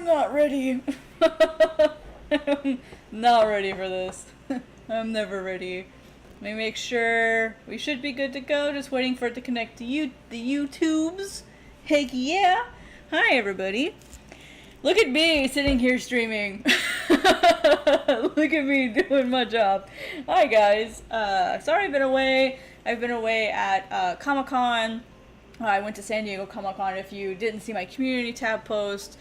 I'm not ready. I'm not ready for this. I'm never ready. Let me make sure we should be good to go. Just waiting for it to connect to the YouTubes. Heck yeah. Hi everybody. Look at me sitting here streaming. Look at me doing my job. Hi guys. Sorry I've been away. I've been away at Comic-Con. I went to San Diego Comic-Con if you didn't see my community tab post.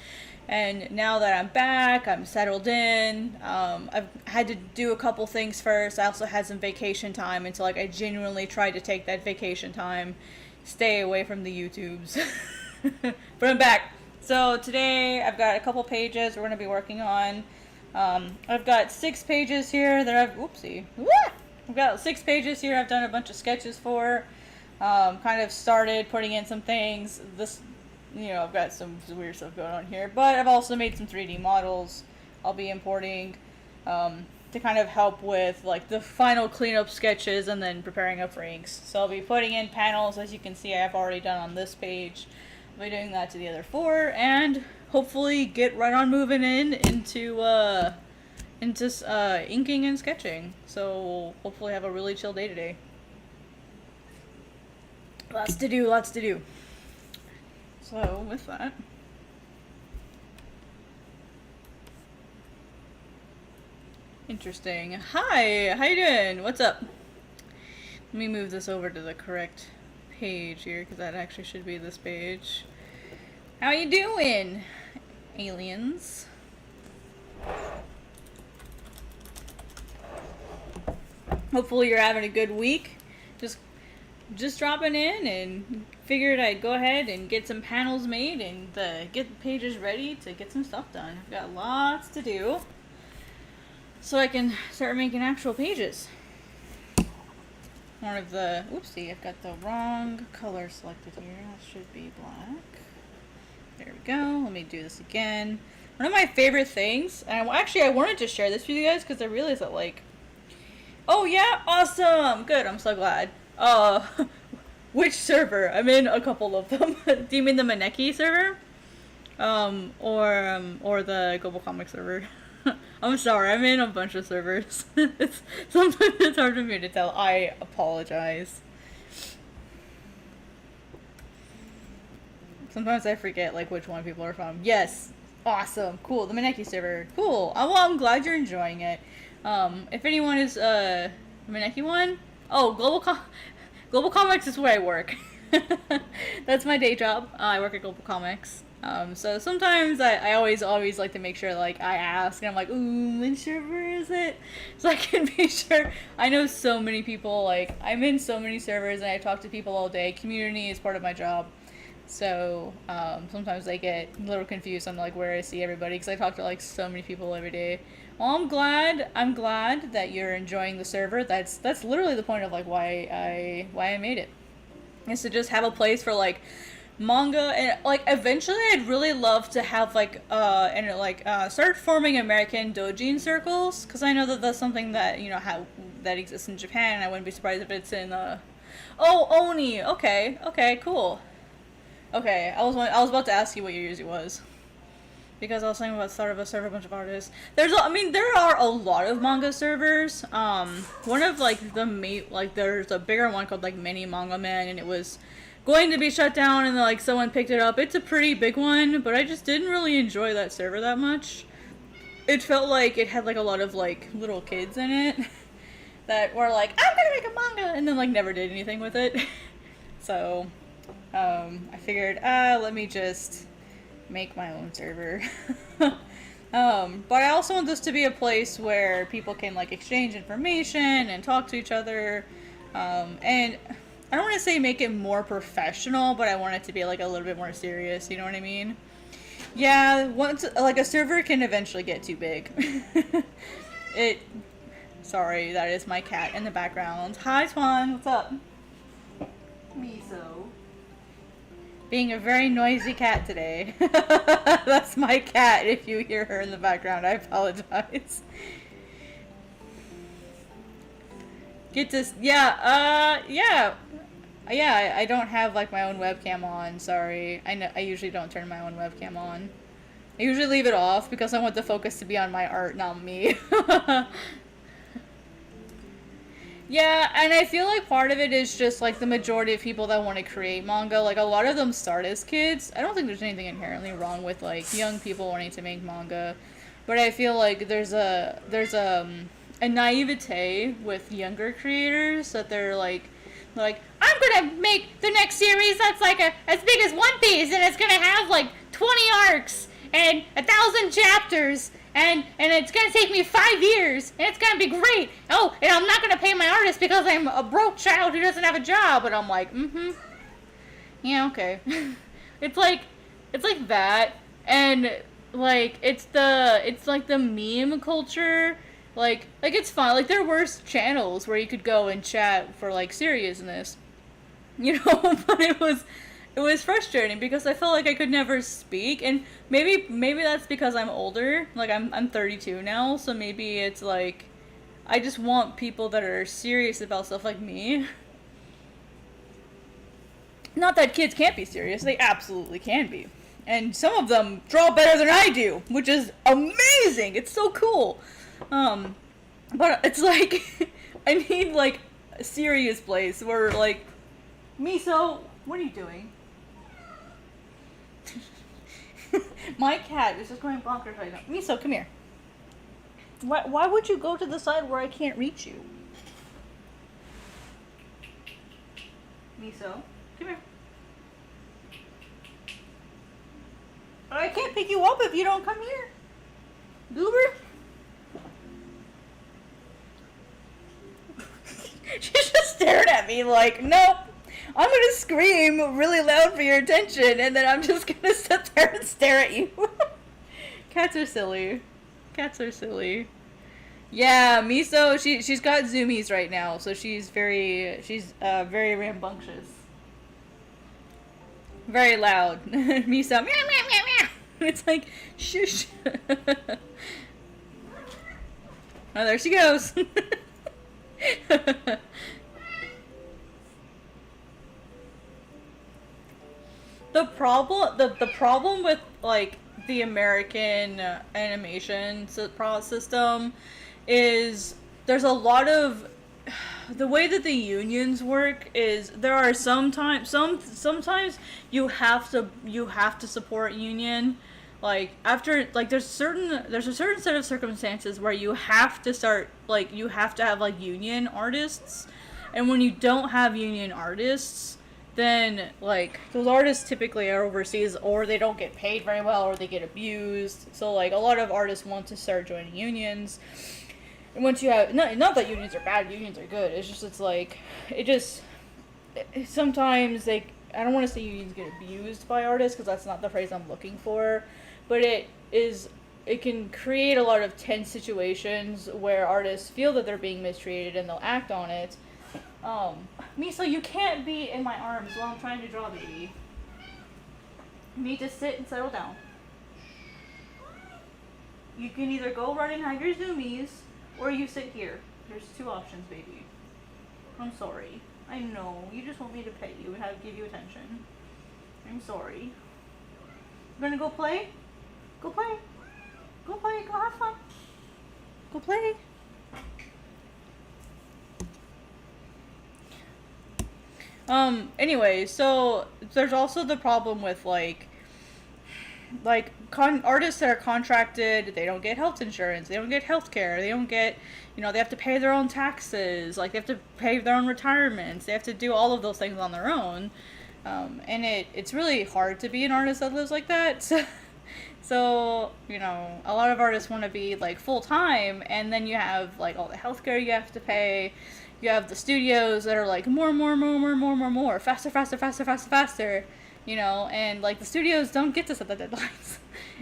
And now that I'm back, I'm settled in. I've had to do a couple things first. I also had some vacation time, and so like I genuinely tried to take that vacation time, stay away from the YouTubes. But I'm back. So today I've got a couple pages we're going to be working on. I've got 6 pages here that I've got 6 pages here I've done a bunch of sketches for. Kind of started putting in some things. I've got some weird stuff going on here, but I've also made some 3D models I'll be importing to kind of help with like the final cleanup sketches and then preparing up for inks. So I'll be putting in panels, as you can see I've already done on this page. I'll be doing that to the other 4 and hopefully get right on moving into inking and sketching. So we'll hopefully have a really chill day today. Lots to do. So, with that, interesting. Hi, how you doing? What's up? Let me move this over to the correct page here, because that actually should be this page. How you doing, aliens? Hopefully you're having a good week. Just dropping in and figured I'd go ahead and get some panels made and get the pages ready to get some stuff done. I've got lots to do so I can start making actual pages. Oopsie, I've got the wrong color selected here. That should be black. There we go. Let me do this again. One of my favorite things, and I wanted to share this with you guys because I realized that oh yeah, awesome, good, I'm so glad. Which server? I'm in a couple of them. Do you mean the Maneki server? Or the Global Comic server? I'm sorry, I'm in a bunch of servers. Sometimes it's hard for me to tell. I apologize. Sometimes I forget which one people are from. Yes, awesome, cool. The Maneki server, cool. Well, I'm glad you're enjoying it. If anyone is the Maneki one, Global Comics is where I work. That's my day job. I work at Global Comics. So sometimes I always like to make sure I ask and I'm like, ooh, which server is it? So I can be sure. I know so many people, I'm in so many servers and I talk to people all day. Community is part of my job. So sometimes I get a little confused on where I see everybody because I talk to so many people every day. Well, I'm glad that you're enjoying the server. That's literally the point of why I made it. Is to just have a place for manga and eventually I'd really love to have start forming American doujin circles because I know that that's something that that exists in Japan and I wouldn't be surprised if it's in Oni. Okay, cool. Okay, I was about to ask you what your user was. Because I was thinking about start of a server, a bunch of artists. There are a lot of manga servers. One of there's a bigger one called Mini Manga Man, and it was going to be shut down, and then someone picked it up. It's a pretty big one, but I just didn't really enjoy that server that much. It felt like it had a lot of little kids in it that were I'm gonna make a manga, and then never did anything with it. So I figured, let me just make my own server. But I also want this to be a place where people can exchange information and talk to each other, and I don't want to say make it more professional, but I want it to be a little bit more serious, you know what I mean? Yeah, once a server can eventually get too big. Sorry, that is my cat in the background. Hi Swan, what's up? Miso. Being a very noisy cat today. That's my cat. If you hear her in the background, I apologize. I don't have my own webcam on. Sorry. I usually don't turn my own webcam on. I usually leave it off because I want the focus to be on my art, not me. Yeah, and I feel like part of it is just like the majority of people that want to create manga, like a lot of them start as kids. I don't think there's anything inherently wrong with like young people wanting to make manga, but I feel like there's a naivete with younger creators that they're like I'm gonna make the next series that's like as big as One Piece and it's gonna have like 20 arcs and 1,000 chapters and it's gonna take me 5 years and it's gonna be great. Oh, and I'm not gonna pay my artist because I'm a broke child who doesn't have a job. And I'm like, yeah, okay. it's like that, and like it's like the meme culture. Like it's fun. Like there were channels where you could go and chat for like seriousness, but it was frustrating because I felt like I could never speak, and maybe that's because I'm older. Like I'm 32 now, so maybe it's like I just want people that are serious about stuff like me. Not that kids can't be serious, they absolutely can be. And some of them draw better than I do, which is amazing. It's so cool. But it's like I need like a serious place where like Miso, what are you doing? My cat is just going bonkers right now. Miso, come here. Why would you go to the side where I can't reach you? Miso, come here. I can't pick you up if you don't come here. Goober? She's just staring at me like, nope. I'm gonna scream really loud for your attention, and then I'm just gonna sit there and stare at you. Cats are silly. Cats are silly. Yeah, Miso, she's got zoomies right now, so she's very rambunctious. Very loud. Miso, meow, meow, meow, meow. It's like, shush. Oh, there she goes. The problem with like the American animation system is there's a lot of the way that the unions work is there are sometimes you have to support union, like after like there's a certain set of circumstances where you have to start like you have to have like union artists, and when you don't have union artists, then like those artists typically are overseas or they don't get paid very well or they get abused. So like a lot of artists want to start joining unions. And once you have not that unions are bad, unions are good. It's just sometimes I don't want to say unions get abused by artists because that's not the phrase I'm looking for, but it can create a lot of tense situations where artists feel that they're being mistreated and they'll act on it. Miso, you can't be in my arms while I'm trying to draw, baby. You need to sit and settle down. You can either go run and hide your zoomies, or you sit here. There's 2 options, baby. I'm sorry. I know. You just want me to pet you and give you attention. I'm sorry. You gonna go play? Go play. Go play. Go have fun. Go play. Anyway, so there's also the problem with artists that are contracted, they don't get health insurance, they don't get health care, they don't get, they have to pay their own taxes, like they have to pay their own retirements, they have to do all of those things on their own, and it's really hard to be an artist that lives like that, so a lot of artists want to be like full-time, and then you have like all the healthcare you have to pay. You have the studios that are like more, faster, and like the studios don't get to set the deadlines.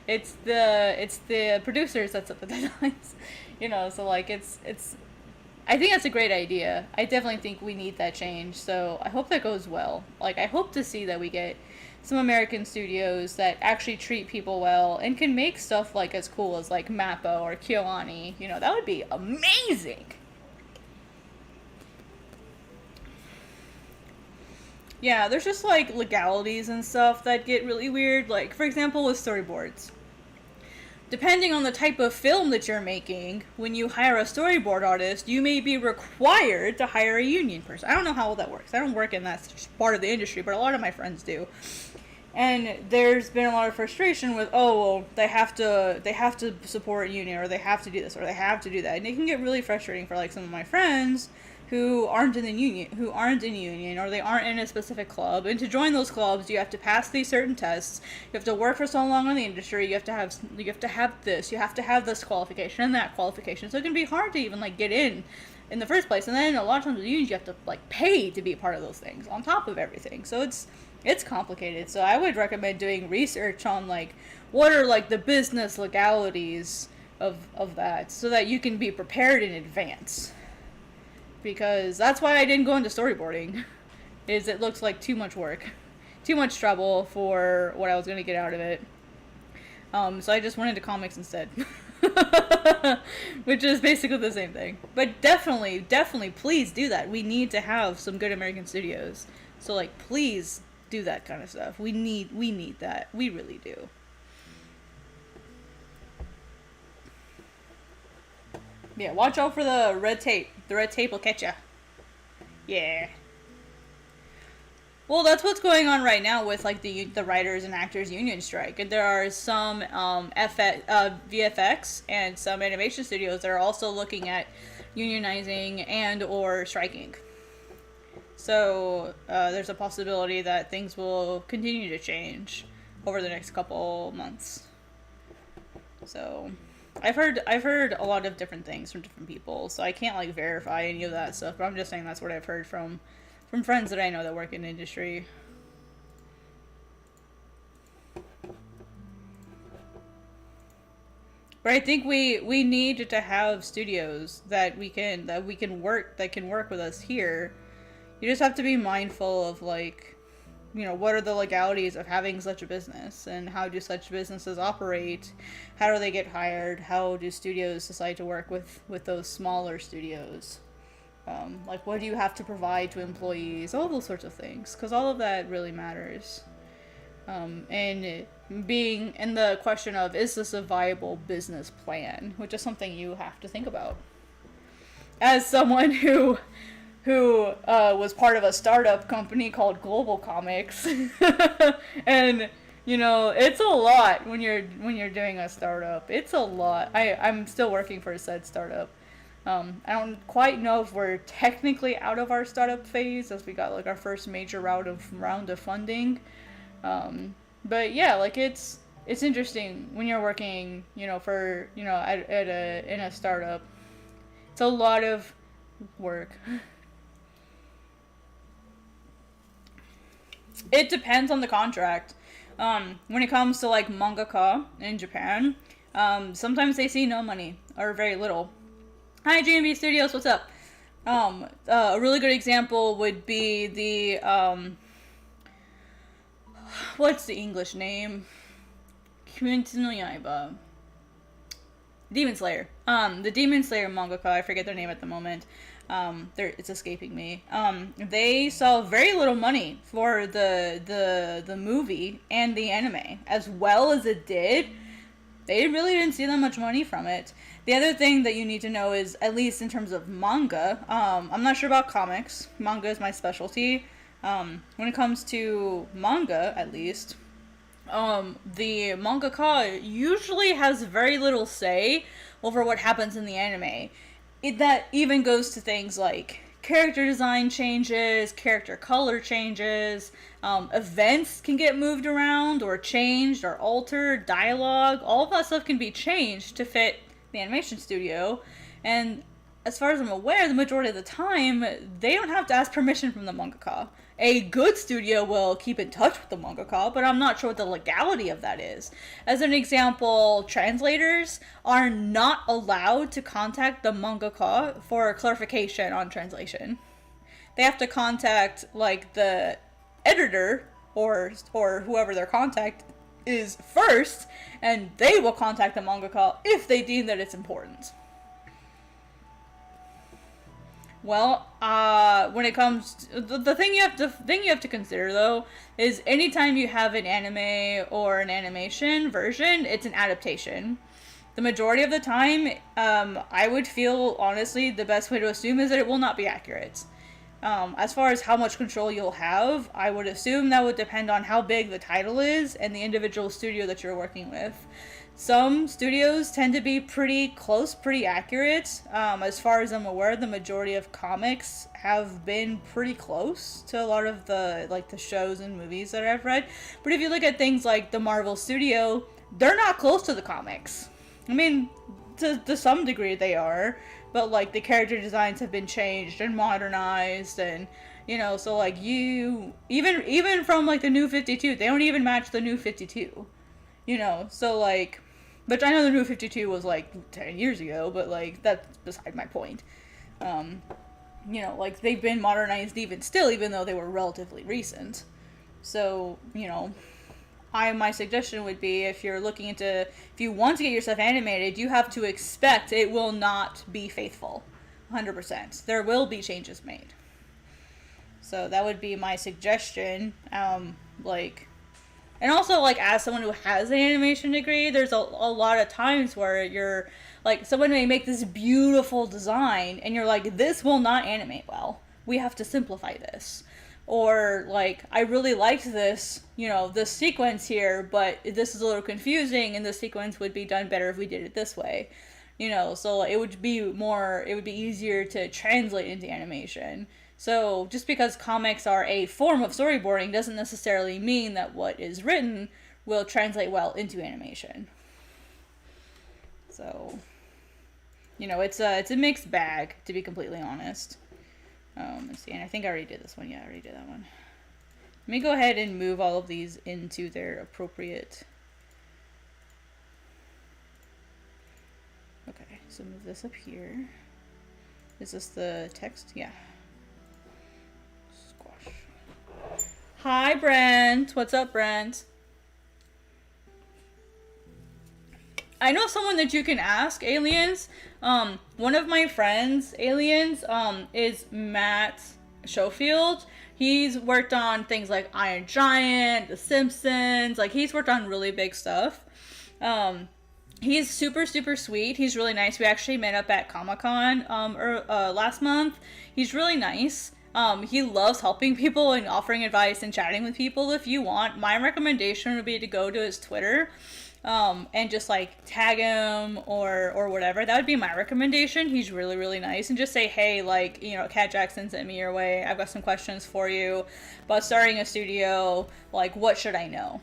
It's the producers that set the deadlines, so like it's I think that's a great idea. I definitely think we need that change, so I hope that goes well. Like I hope to see that we get some American studios that actually treat people well and can make stuff like as cool as like Mappa or KyoAni. That would be amazing. Yeah, there's just like legalities and stuff that get really weird. Like, for example, with storyboards. depending on the type of film that you're making, when you hire a storyboard artist, you may be required to hire a union person. I don't know how well that works. I don't work in that part of the industry, but a lot of my friends do. And there's been a lot of frustration with, oh, well, they have to support a union, or they have to do this, or they have to do that. And it can get really frustrating for like some of my friends who aren't in union, or they aren't in a specific club. And to join those clubs, you have to pass these certain tests. You have to work for so long in the industry. You have to have this. You have to have this qualification and that qualification. So it can be hard to even like get in the first place. And then a lot of times with unions, you have to like pay to be a part of those things on top of everything. So it's complicated. So I would recommend doing research on like what are like the business legalities of that, so that you can be prepared in advance. Because that's why I didn't go into storyboarding, is it looks like too much work, too much trouble for what I was going to get out of it. So I just went into comics instead, which is basically the same thing. But definitely, please do that. We need to have some good American studios. So like, please do that kind of stuff. We need that. We really do. Yeah, watch out for the red tape. The red tape will catch ya. Yeah. Well, that's what's going on right now with like the writers and actors union strike. And there are some VFX and some animation studios that are also looking at unionizing and or striking. So there's a possibility that things will continue to change over the next couple months. So I've heard a lot of different things from different people, so I can't like verify any of that stuff, but I'm just saying that's what I've heard from friends that I know that work in the industry. But I think we need to have studios that can work with us here. You just have to be mindful of like, you know, what are the legalities of having such a business, and how do such businesses operate? How do they get hired? How do studios decide to work with those smaller studios? Like, what do you have to provide to employees? All those sorts of things, because all of that really matters. And being in the question of, is this a viable business plan? Which is something you have to think about. As someone who was part of a startup company called Global Comics. And, you know, it's a lot when you're doing a startup. It's a lot. I'm still working for said startup. I don't quite know if we're technically out of our startup phase, as we got like our first major round of funding. But yeah, like it's interesting when you're working, you know, for, you know, in a startup. It's a lot of work. It depends on the contract. When it comes to like mangaka in Japan, sometimes they see no money or very little. Hi, G&B Studios, what's up? A really good example would be the what's the English name? Kimetsu no Yaiba. Demon Slayer. The Demon Slayer mangaka, I forget their name at the moment. It's escaping me. They saw very little money for the movie and the anime. As well as it did, they really didn't see that much money from it. The other thing that you need to know is, at least in terms of manga, I'm not sure about comics. Manga is my specialty. When it comes to manga, at least, the mangaka usually has very little say over what happens in the anime. That even goes to things like character design changes, character color changes, events can get moved around or changed or altered, dialogue, all of that stuff can be changed to fit the animation studio. And as far as I'm aware, the majority of the time, they don't have to ask permission from the mangaka. A good studio will keep in touch with the mangaka, but I'm not sure what the legality of that is. As an example, translators are not allowed to contact the mangaka for clarification on translation. They have to contact, like, the editor or whoever their contact is first, and they will contact the mangaka if they deem that it's important. Well, when it comes to, the thing you have to consider though is anytime you have an anime or an animation version, it's an adaptation. The majority of the time, I would feel honestly the best way to assume is that it will not be accurate. As far as how much control you'll have, I would assume that would depend on how big the title is and the individual studio that you're working with. Some studios tend to be pretty close, pretty accurate. As far as I'm aware, the majority of comics have been pretty close to a lot of the shows and movies that I've read. But if you look at things like the Marvel studio, they're not close to the comics. I mean, to some degree they are, but like the character designs have been changed and modernized, and so like you even from like the New 52, they don't even match the New 52. So like, but I know the New 52 was like 10 years ago, but like that's beside my point. Like they've been modernized even still, even though they were relatively recent. So, my suggestion would be if you want to get yourself animated, you have to expect it will not be faithful. 100%. There will be changes made. So that would be my suggestion. And also, like, as someone who has an animation degree, there's a lot of times where you're, like, someone may make this beautiful design, and you're like, this will not animate well. We have to simplify this. Or, like, I really liked this, this sequence here, but this is a little confusing, and the sequence would be done better if we did it this way. So it would be easier to translate into animation. So just because comics are a form of storyboarding doesn't necessarily mean that what is written will translate well into animation. So, it's a mixed bag, to be completely honest. Let's see, and I think I already did this one. Yeah, I already did that one. Let me go ahead and move all of these into their appropriate... Okay, so move this up here. Is this the text? Yeah. Hi, Brent. What's up, Brent? I know someone that you can ask, Aliens. One of my friends, Aliens, is Matt Schofield. He's worked on things like Iron Giant, The Simpsons. Like, he's worked on really big stuff. He's super, super sweet. He's really nice. We actually met up at Comic-Con last month. He's really nice. He loves helping people and offering advice and chatting with people. If you want, my recommendation would be to go to his Twitter, and just like tag him or whatever. That would be my recommendation. He's really, really nice. And just say, hey, like, Kat Jackson sent me your way. I've got some questions for you about starting a studio. Like, what should I know?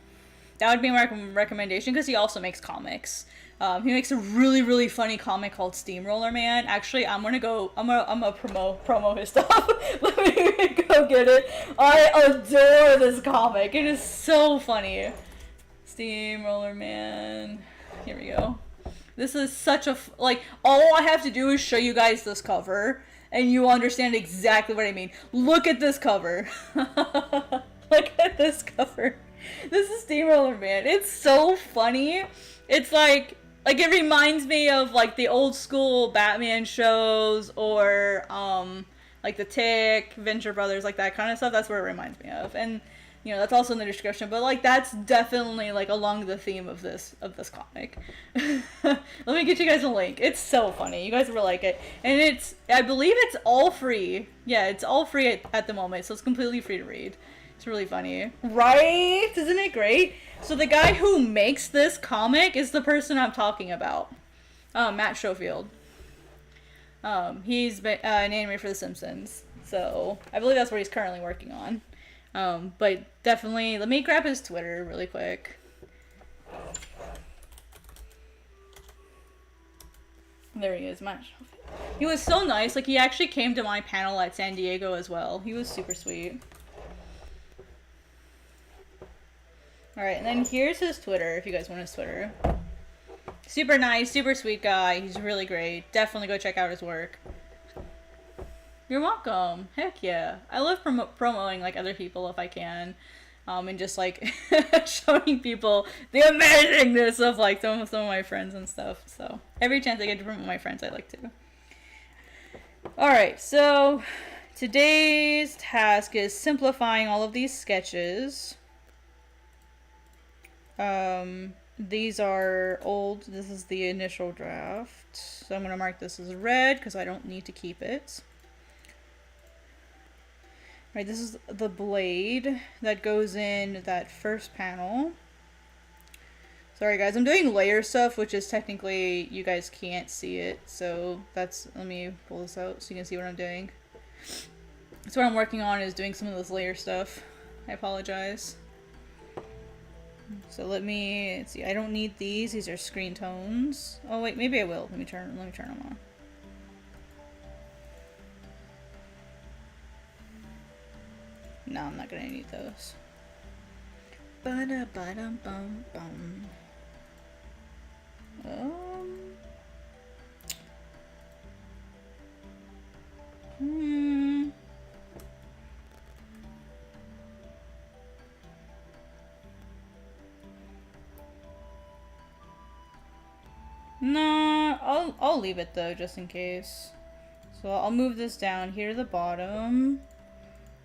That would be my recommendation, because he also makes comics. He makes a really, really funny comic called Steamroller Man. Actually, I'm gonna promo his stuff. Let me go get it. I adore this comic. It is so funny. Steamroller Man. Here we go. This is such a, all I have to do is show you guys this cover, and you understand exactly what I mean. Look at this cover. Look at this cover. This is Steamroller Man. It's so funny. It's like it reminds me of like the old school Batman shows, or like the Tick, Venture Brothers, like that kind of stuff. That's what it reminds me of. And that's also in the description, but like that's definitely like along the theme of this comic. Let me get you guys a link. It's so funny. You guys will like it. And I believe it's all free. Yeah, it's all free at the moment, so it's completely free to read. It's really funny. Right? Isn't it great? So the guy who makes this comic is the person I'm talking about. Matt Schofield. He's been an animator for The Simpsons. So I believe that's what he's currently working on. But definitely, let me grab his Twitter really quick. There he is, Matt Schofield. He was so nice. Like, he actually came to my panel at San Diego as well. He was super sweet. Alright, and then here's his Twitter, if you guys want his Twitter. Super nice, super sweet guy. He's really great. Definitely go check out his work. You're welcome. Heck yeah. I love promoting, like, other people if I can. And just, like, showing people the amazingness of, like, some of my friends and stuff. So, every chance I get to promote my friends, I like to. Alright, so today's task is simplifying all of these sketches. These are old. This is the initial draft. So I'm going to mark this as red because I don't need to keep it. Right, this is the blade that goes in that first panel. Sorry guys, I'm doing layer stuff, which is technically, you guys can't see it. So that's, let me pull this out so you can see what I'm doing. So what I'm working on is doing some of this layer stuff. I apologize. So let's see, I don't need these. These are screen tones. Oh wait, maybe I will. Let me turn them on. No, I'm not gonna need those. Ba-da-ba-dum-bum-bum. No, I'll leave it though, just in case. So I'll move this down here to the bottom.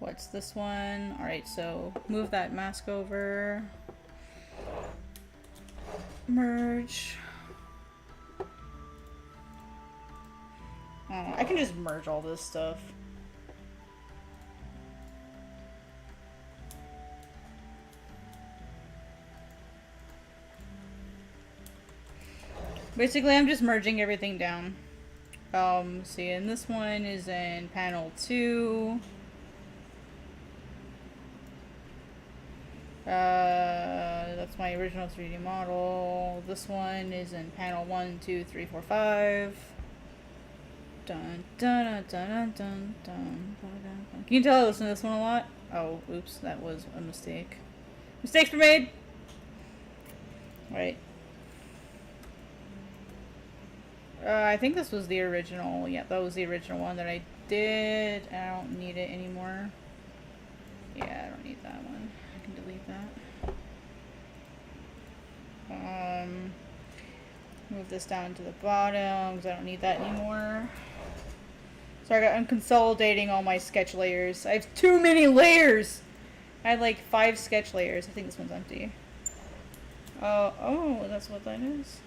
What's this one? Alright, so move that mask over. Merge. I can just merge all this stuff. Basically, I'm just merging everything down. See, and this one is in panel 2. That's my original 3D model. This one is in panel 1, 2, 3, 4, 5. Dun dun dun dun dun dun dun. Can you tell I listen to this one a lot? Oh, oops, that was a mistake. Mistakes were made! Right. I think this was the original. Yeah, that was the original one that I did. I don't need it anymore. Yeah, I don't need that one. I can delete that. Move this down to the bottom because I don't need that anymore. Sorry, I'm consolidating all my sketch layers. I have too many layers! I had like 5 sketch layers. I think this one's empty. Oh, that's what that is.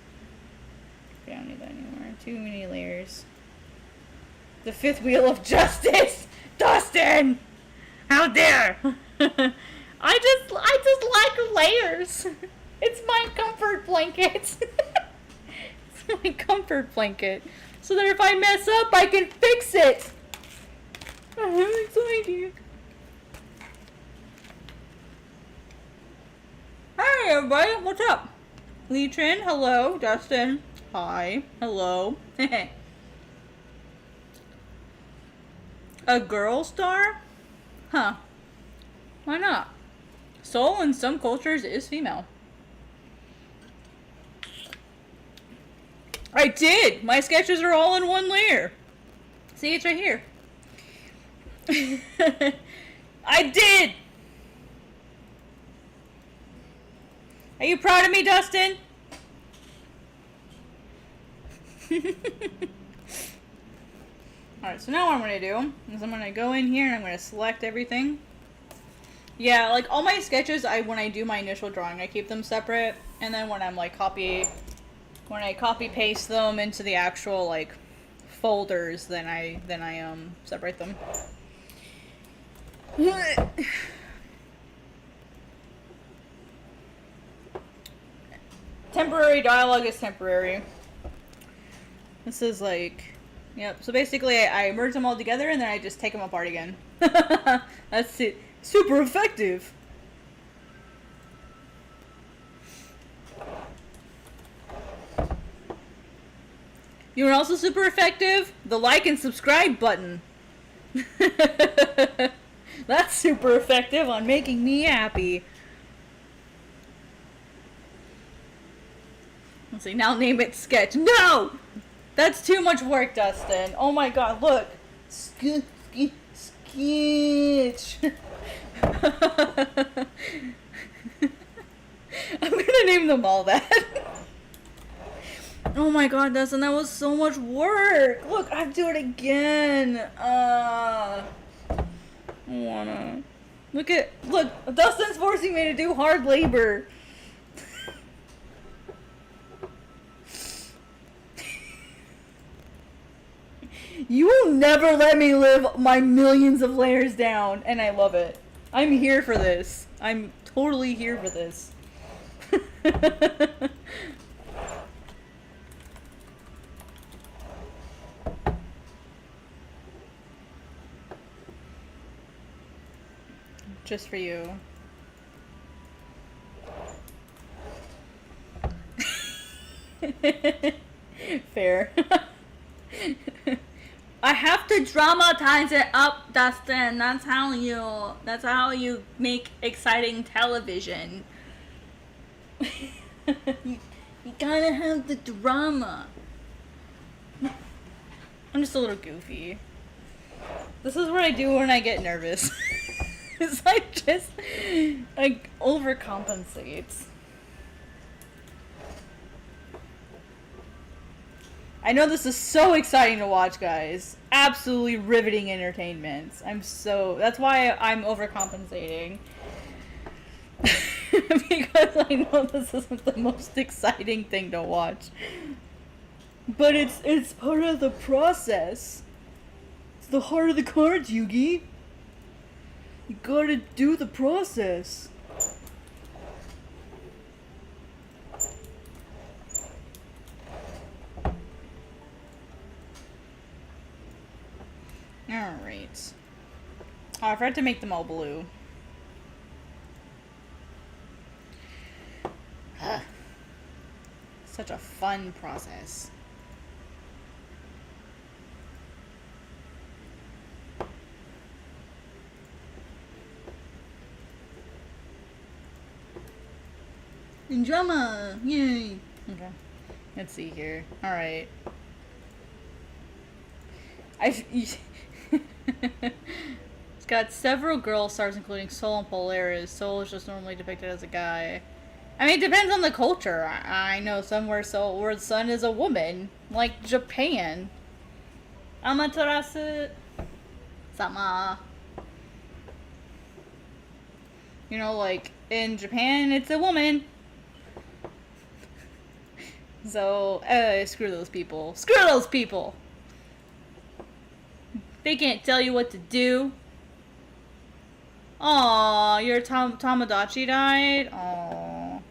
I don't need that anymore. Too many layers. The 5th wheel of justice! Dustin! How dare! I just like layers. It's my comfort blanket. It's my comfort blanket. So that if I mess up, I can fix it. I have no idea. Hey everybody, what's up? Lee Trin, hello. Dustin, hi. Hello. A girl star? Huh. Why not? Soul in some cultures is female. I did! My sketches are all in one layer. See, it's right here. I did! Are you proud of me, Dustin? Alright, so now what I'm going to do is I'm going to go in here and I'm going to select everything. Yeah, like all my sketches, when I do my initial drawing, I keep them separate. And then when I'm like copy paste them into the actual like folders, then I separate them. Temporary dialogue is temporary. This is like, yep. So basically, I merge them all together and then I just take them apart again. That's it. Super effective. You know what else is super effective? The like and subscribe button. That's super effective on making me happy. Let's see, now name it sketch. No! That's too much work, Dustin. Oh my god, look. Sketch. I'm gonna name them all that. Oh my god, Dustin, that was so much work. Look, I have to do it again. I wanna. Look, Dustin's forcing me to do hard labor. You will never let me live my millions of layers down, and I love it. I'm here for this. I'm totally here for this. Just for you. Fair. I have to dramatize it up, Dustin. That's how you make exciting television. you gotta have the drama. I'm just a little goofy. This is what I do when I get nervous. It's just overcompensates. I know this is so exciting to watch, guys. Absolutely riveting entertainment. That's why I'm overcompensating. Because I know this isn't the most exciting thing to watch. But it's part of the process. It's the heart of the cards, Yugi. You gotta do the process. Alright. Oh, I forgot to make them all blue. Such a fun process. And drama! Yay! Okay. Let's see here. Alright. It's got several girl stars, including Sol and Polaris. Sol is just normally depicted as a guy. I mean, it depends on the culture. I know somewhere where the sun is a woman. Like Japan. Amaterasu sama. You know, like, in Japan, it's a woman. So, screw those people. Screw those people! They can't tell you what to do. Aww, your Tamagotchi died? Aww.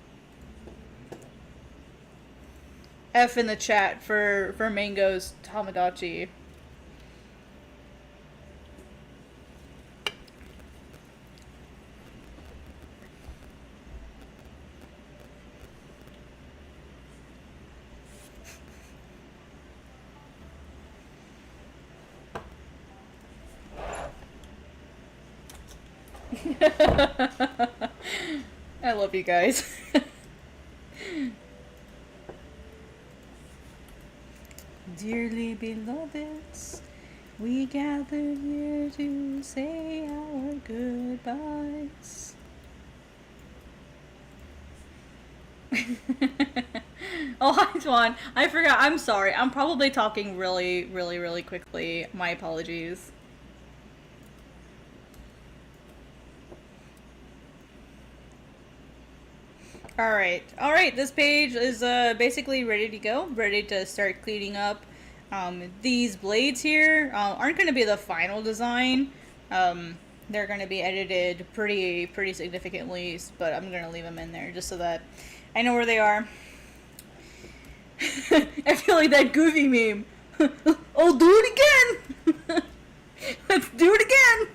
F in the chat for Mango's Tamagotchi. I love you guys. Dearly beloveds, we gather here to say our goodbyes. Oh, hi, Swan. I forgot. I'm sorry. I'm probably talking really, really, really quickly. My apologies. Alright, this page is basically ready to go, ready to start cleaning up. These blades here aren't going to be the final design. They're going to be edited pretty significantly, but I'm going to leave them in there just so that I know where they are. I feel like that Goofy meme. I'll do it again! Let's do it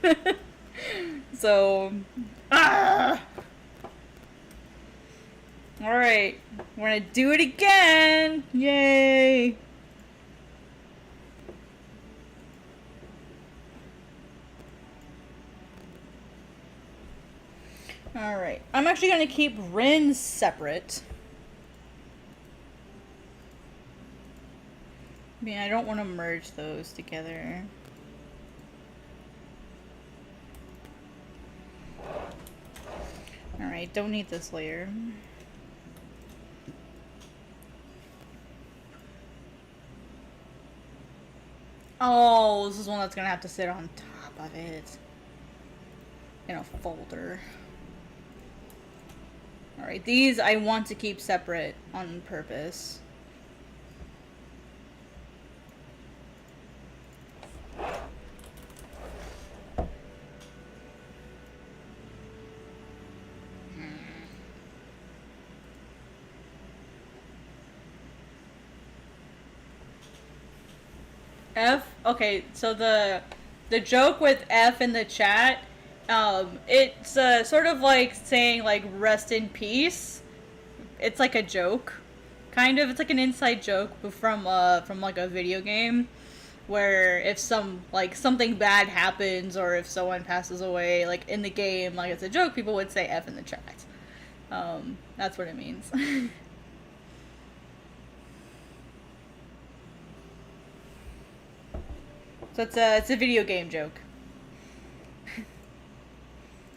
again! So, Alright, we're gonna do it again! Yay! Alright, I'm actually gonna keep Rin separate. I mean, I don't want to merge those together. Alright, don't need this layer. Oh, this is one that's gonna have to sit on top of it. In a folder. Alright, these I want to keep separate on purpose. F. Okay, so the joke with F in the chat, it's sort of like saying like rest in peace. It's like a joke, kind of. It's like an inside joke from like a video game, where if something bad happens or if someone passes away, like in the game, like it's a joke, people would say F in the chat. That's what it means. So it's a video game joke.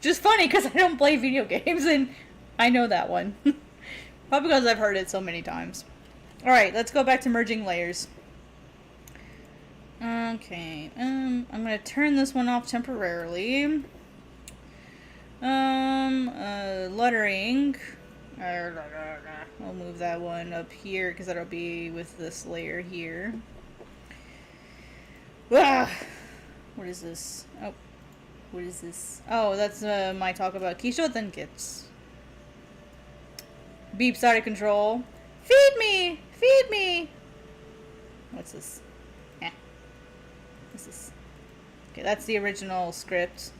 Just funny because I don't play video games and I know that one. Probably because I've heard it so many times. Alright, let's go back to merging layers. Okay, I'm gonna turn this one off temporarily. Lettering. I'll move that one up here because that'll be with this layer here. Ah! What is this? Oh, what is this? Oh, that's my talk about Kishoten kits. Beeps out of control. Feed me! Feed me! What's this? Eh. What's this? Okay, that's the original script.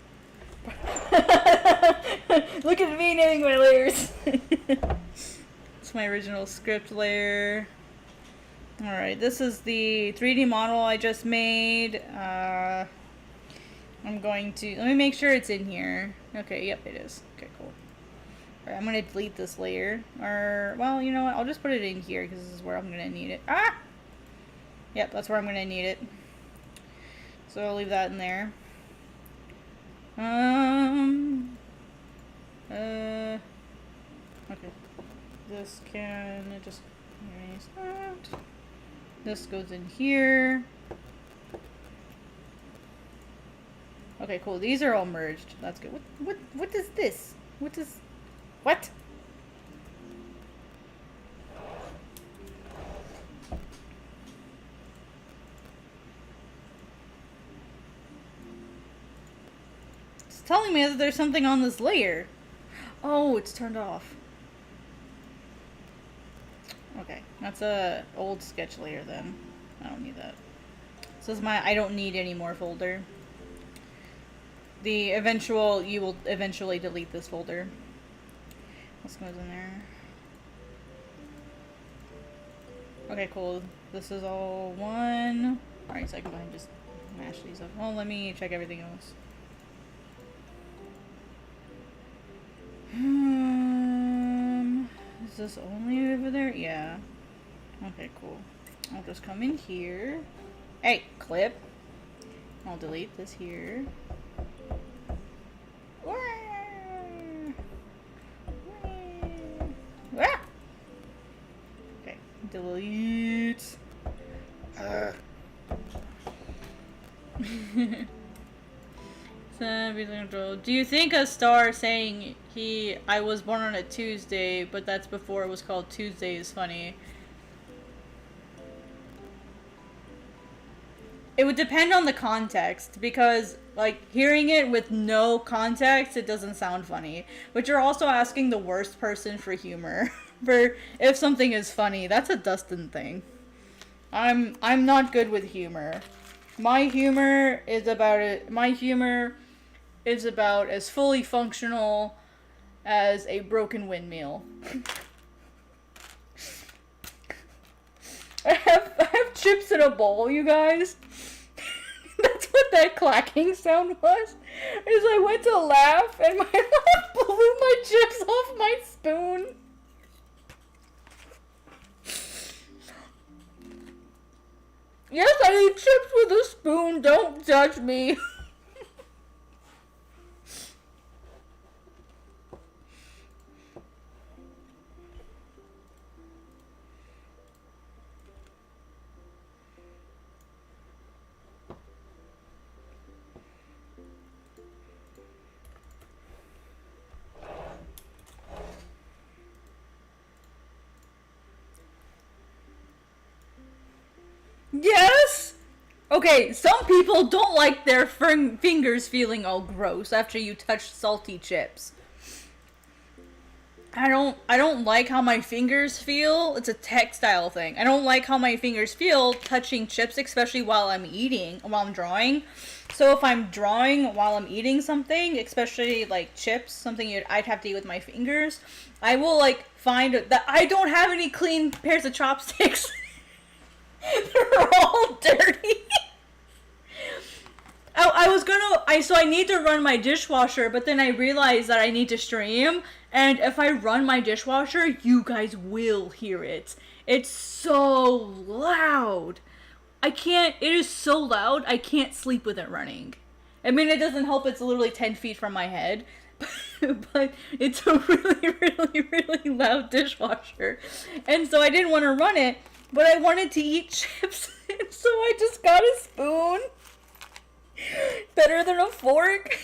Look at me naming my layers. It's my original script layer. Alright, this is the 3D model I just made. I'm going to... Let me make sure it's in here. Okay, yep, it is. Okay, cool. Alright, I'm going to delete this layer. Or, well, you know what? I'll just put it in here because this is where I'm going to need it. Ah! Yep, that's where I'm going to need it. So I'll leave that in there. Okay. This can just erase that. This goes in here. Okay, cool. These are all merged. That's good. What is this? What? It's telling me that there's something on this layer. Oh, it's turned off. Okay, that's a old sketch layer then. I don't need that. This is my I don't need any more folder. You will eventually delete this folder. What goes in there? Okay, cool. This is all one. Alright, so I can go ahead and just mash these up. Well, let me check everything else. Is this only over there? Yeah. Okay, cool. I'll just come in here. Hey, clip. I'll delete this here. Okay, delete. Do you think a star saying I was born on a Tuesday, but that's before it was called Tuesday is funny? It would depend on the context, because, like, hearing it with no context, it doesn't sound funny. But you're also asking the worst person for humor. For if something is funny, that's a Dustin thing. I'm not good with humor. My humor is about as fully functional as a broken windmill. I have chips in a bowl, you guys. That's what that clacking sound was. As I went to laugh and my laugh blew my chips off my spoon. Yes, I eat chips with a spoon. Don't judge me. Yes! Okay, some people don't like their fingers feeling all gross after you touch salty chips. I don't like how my fingers feel. It's a textile thing. I don't like how my fingers feel touching chips, especially while I'm eating, while I'm drawing. So if I'm drawing while I'm eating something, especially like chips, something I'd have to eat with my fingers, I will like find that I don't have any clean pairs of chopsticks. They're all dirty. So I need to run my dishwasher, but then I realized that I need to stream, and if I run my dishwasher, you guys will hear it. It's so loud. It is so loud, I can't sleep with it running. I mean, it doesn't help it's literally 10 feet from my head, but it's a really, really, really loud dishwasher. And so I didn't want to run it, but I wanted to eat chips, and so I just got a spoon. Better than a fork.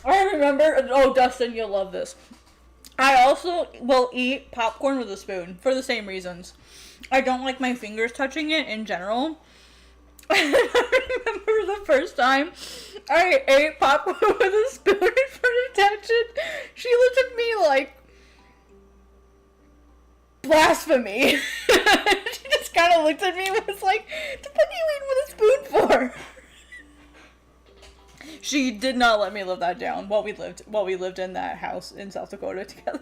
I remember, oh Dustin, you'll love this. I also will eat popcorn with a spoon for the same reasons. I don't like my fingers touching it in general. I remember the first time I ate popcorn with a spoon in front of Tatchin. She looked at me like, blasphemy. She just kind of looked at me and was like, the fuck are you eating with a spoon for? She did not let me live that down while we lived in that house in South Dakota together.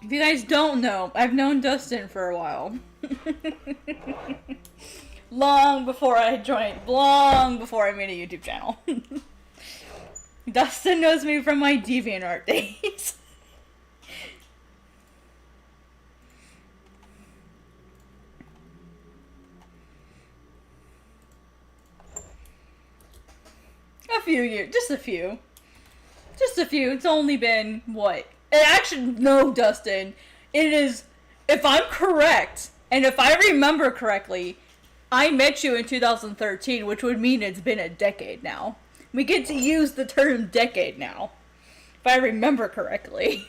If you guys don't know, I've known Dustin for a while. Long before I made a YouTube channel. Dustin knows me from my DeviantArt days. A few years, just a few. It's only been, what? Actually, no, Dustin. It is, if I'm correct, and if I remember correctly, I met you in 2013, which would mean it's been a decade now. We get to use the term decade now, if I remember correctly.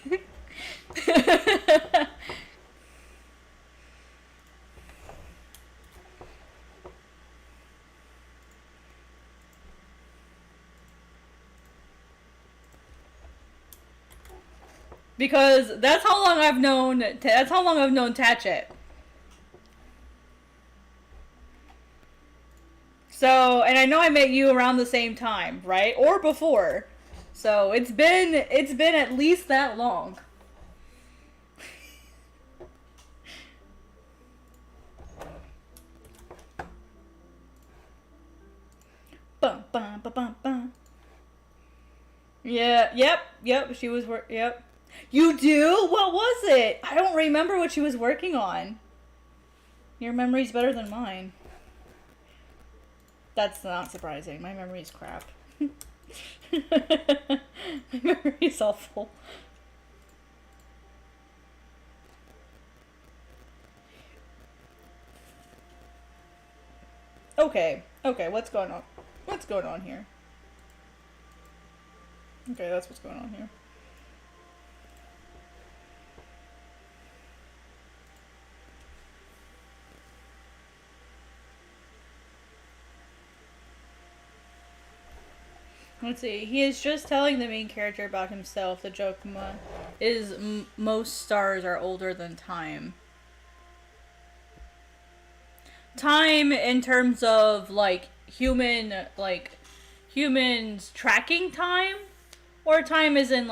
Because that's how long I've known Tatchet. So, and I know I met you around the same time, right? Or before. So, it's been at least that long. Bum, bum, bum, bum, bum. Yeah, yep, she was yep. You do? What was it? I don't remember what she was working on. Your memory's better than mine. That's not surprising. My memory's crap. My memory's awful. Okay, what's going on? What's going on here? Okay, that's what's going on here. Let's see. He is just telling the main character about himself. The joke is most stars are older than time. Time in terms of humans tracking time, or time is in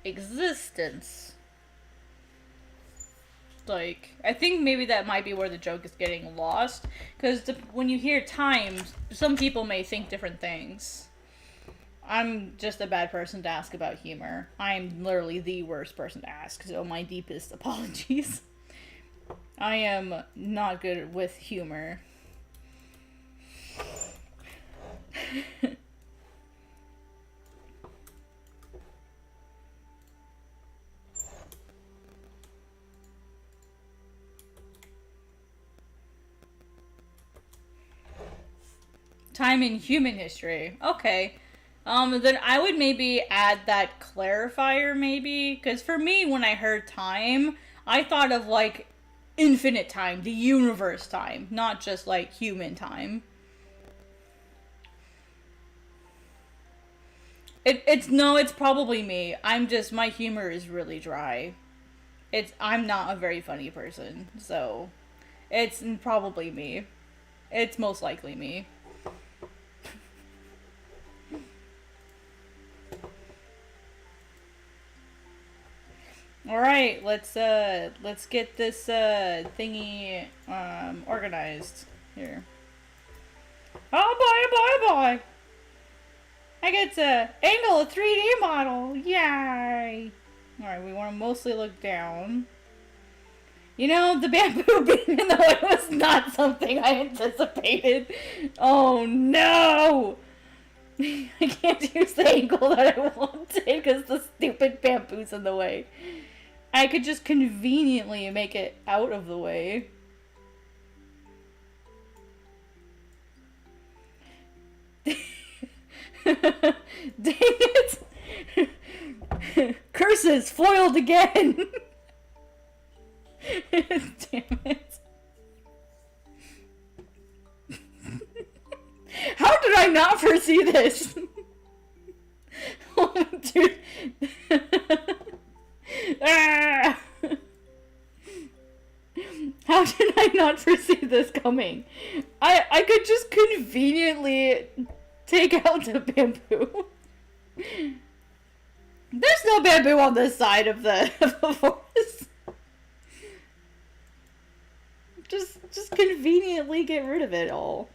existence. I think maybe that might be where the joke is getting lost, because when you hear time, some people may think different things. I'm just a bad person to ask about humor. I'm literally the worst person to ask, so my deepest apologies. I am not good with humor. Time in human history. Okay. Then I would maybe add that clarifier, maybe. Because for me, when I heard time, I thought of, like, infinite time. The universe time. Not just, like, human time. It's probably me. My humor is really dry. I'm not a very funny person. So, it's probably me. It's most likely me. Alright, let's get this, thingy, organized here. Oh boy! I get to angle a 3D model! Yay! Alright, we want to mostly look down. You know, the bamboo being in the way was not something I anticipated. Oh no! I can't use the angle that I wanted because the stupid bamboo's in the way. I could just conveniently make it out of the way. Dang it! Curses foiled again! Damn it. How did I not foresee this? Oh, dude. Ah! How did I not foresee this coming? I could just conveniently take out the bamboo. There's no bamboo on this side of the forest. Just conveniently get rid of it all.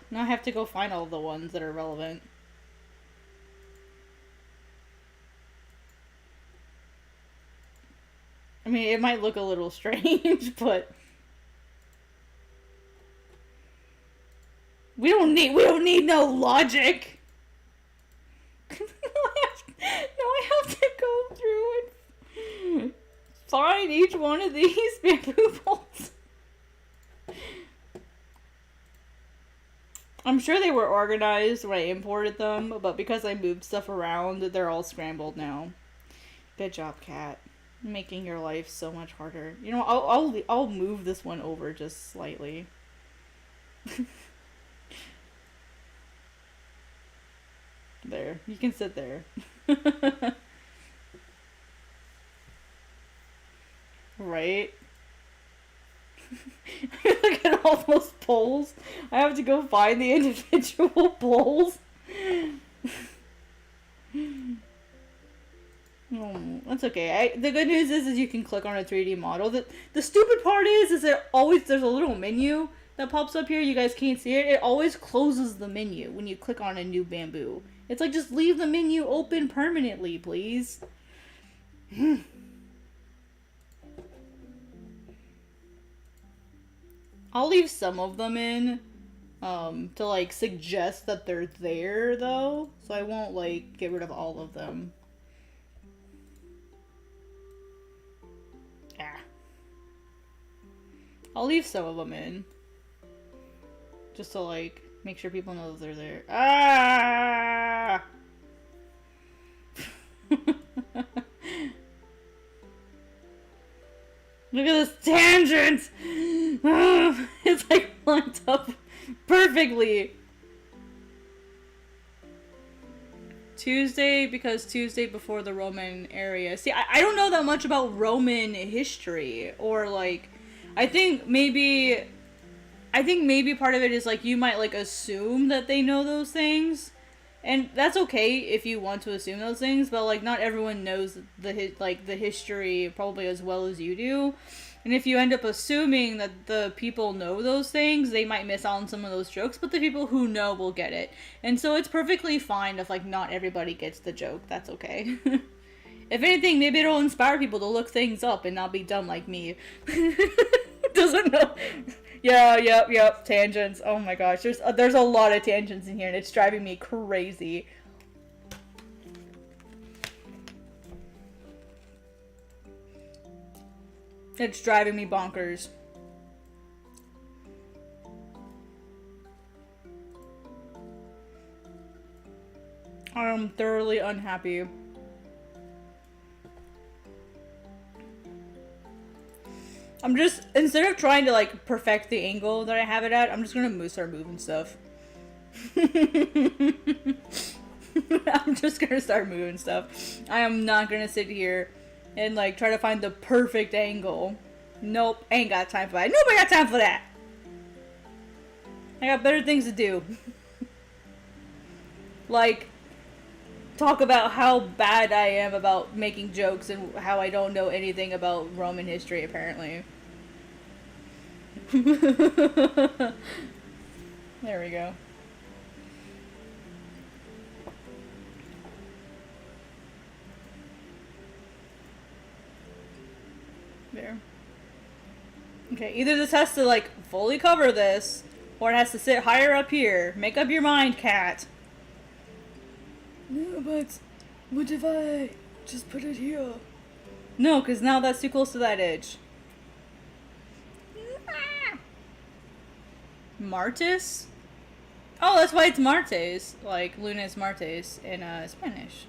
Now I have to go find all the ones that are relevant. I mean, it might look a little strange, but we don't need no logic. I have to go through and find each one of these bamboo poles. I'm sure they were organized when I imported them, but because I moved stuff around, they're all scrambled now. Good job, Cat. Making your life so much harder. You know, I'll move this one over just slightly. There, you can sit there. Right? Look at all those poles. I have to go find the individual poles. Oh, that's okay. The good news is you can click on a 3D model. The stupid part is that there's a little menu that pops up here. You guys can't see it. It always closes the menu when you click on a new bamboo. It's like, just leave the menu open permanently, please. I'll leave some of them in, to, like, suggest that they're there, though. So I won't, like, get rid of all of them. Ah. I'll leave some of them in. Just to, like, make sure people know that they're there. Ah! Look at this tangent! It's like lined up perfectly. Tuesday, because Tuesday before the Roman area. See, I don't know that much about Roman history, or like, I think maybe part of it is like you might like assume that they know those things. And that's okay if you want to assume those things, but like not everyone knows the history probably as well as you do. And if you end up assuming that the people know those things, they might miss out on some of those jokes, but the people who know will get it. And so it's perfectly fine if like not everybody gets the joke. That's okay. If anything, maybe it'll inspire people to look things up and not be dumb like me. Doesn't know. Yeah, yep. Tangents. Oh my gosh, there's a lot of tangents in here, and it's driving me crazy. It's driving me bonkers. I'm thoroughly unhappy. I'm just, instead of trying to like perfect the angle that I have it at, I'm just gonna start moving stuff. I'm just gonna start moving stuff. I am not gonna sit here and like try to find the perfect angle. Nope, ain't got time for that. Nobody got time for that. I got better things to do. Like, talk about how bad I am about making jokes and how I don't know anything about Roman history, apparently. There we go. There. Okay, either this has to, like, fully cover this, or it has to sit higher up here. Make up your mind, cat. No, but what if I just put it here? No, because now that's too close to that edge. Martes? Oh, that's why it's Martes. Like, Lunes Martes in Spanish.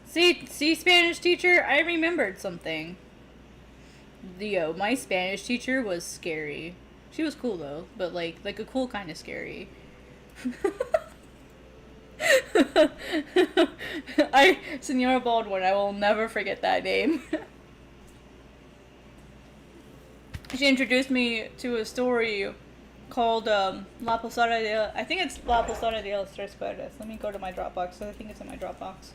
See, Spanish teacher? I remembered something. My Spanish teacher was scary. She was cool though, but like a cool kind of scary. Senora Baldwin, I will never forget that name. She introduced me to a story called La Posada de... I think it's La Posada de los Tres Cuerdas. Let me go to my Dropbox. I think it's in my Dropbox.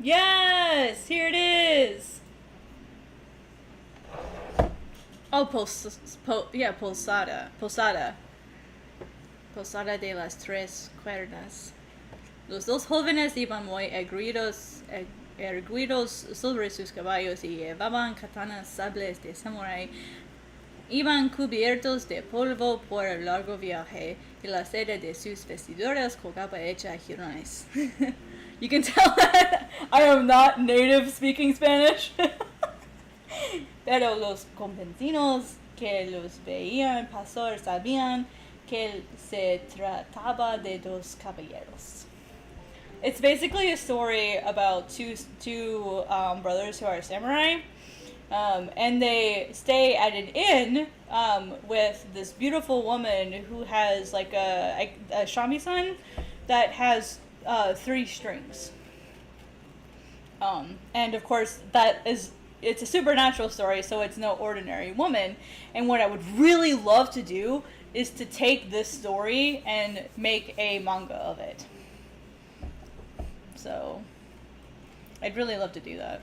Yes! Here it is! Oh, Posada. Posada de las Tres Cuerdas. Los dos jóvenes iban muy erguidos sobre sus caballos y llevaban katanas, sables de samurái. Iban cubiertos de polvo por el largo viaje y la seda de sus vestiduras colgaba hecha jirones. You can tell that I am not native speaking Spanish. Pero los campesinos que los veían pasar sabían que se trataba de dos caballeros. It's basically a story about two brothers who are samurai, and they stay at an inn with this beautiful woman who has like a shamisen that has 3 strings. And of course it's a supernatural story, so it's no ordinary woman. And what I would really love to do is to take this story and make a manga of it. So I'd really love to do that.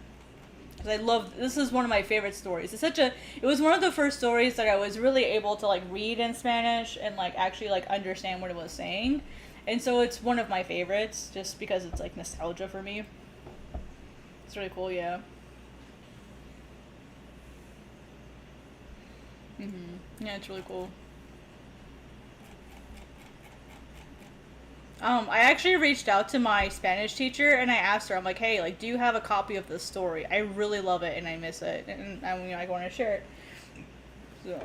Because this is one of my favorite stories. It was one of the first stories that I was really able to like read in Spanish and like actually like understand what it was saying. And so it's one of my favorites just because it's like nostalgia for me. It's really cool, yeah. Yeah, it's really cool. I actually reached out to my Spanish teacher and I asked her, I'm like, hey, like, do you have a copy of this story? I really love it and I miss it, and I want to share it. So,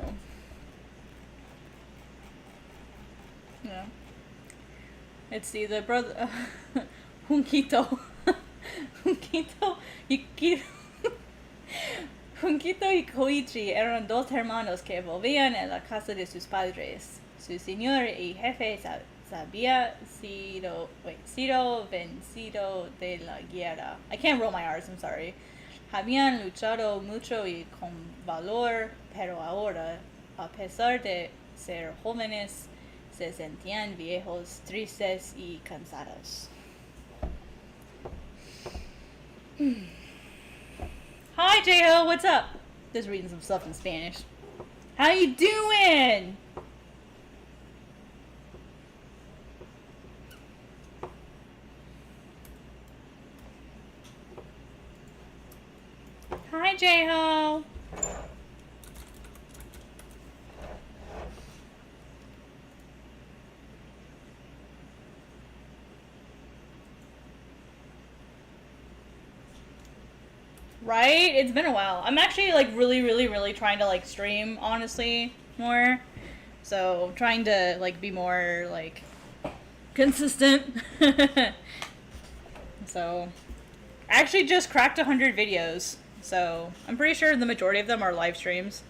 yeah. Let's see, the brother, Junquito, Junquito y Koichi eran dos hermanos que vivían en la casa de sus padres. Su señor y jefe había sido vencido de la guerra. I can't roll my R's, I'm sorry. Habían luchado mucho y con valor, pero ahora, a pesar de ser jóvenes, se sentían viejos, tristes y cansados. Hi, J-Ho, what's up? Just reading some stuff in Spanish. How you doing? Hi, J-Ho. Right? It's been a while. I'm actually like really trying to like stream honestly more. So trying to like be more like consistent. So I actually just cracked 100 videos. So I'm pretty sure the majority of them are live streams.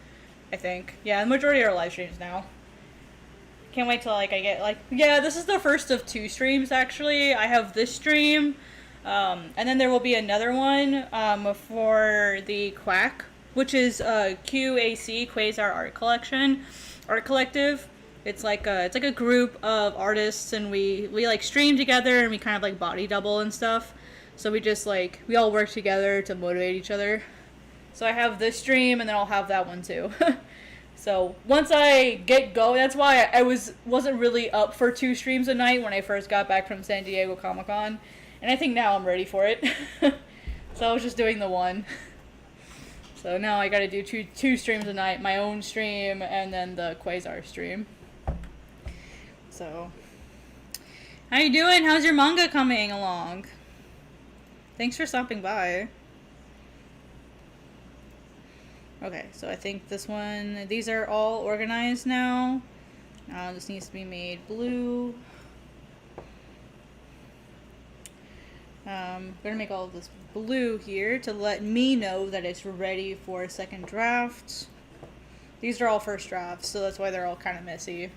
I think. Yeah, the majority are live streams now. Can't wait till like I get like, yeah, this is the first of 2 streams actually. I have this stream. And then there will be another one for the Quack, which is QAC, Quasar Art Collective. It's like a group of artists, and we like stream together, and we kind of like body double and stuff. So we just like we all work together to motivate each other. So I have this stream, and then I'll have that one too. So once I get going, that's why I wasn't really up for 2 streams a night when I first got back from San Diego Comic-Con. And I think now I'm ready for it. So I was just doing the one. So now I gotta do two streams a night. My own stream and then the Quasar stream. So, how you doing? How's your manga coming along? Thanks for stopping by. Okay, so I think these are all organized now. Now this needs to be made blue. I'm gonna make all of this blue here to let me know that it's ready for a second draft. These are all first drafts, so that's why they're all kind of messy.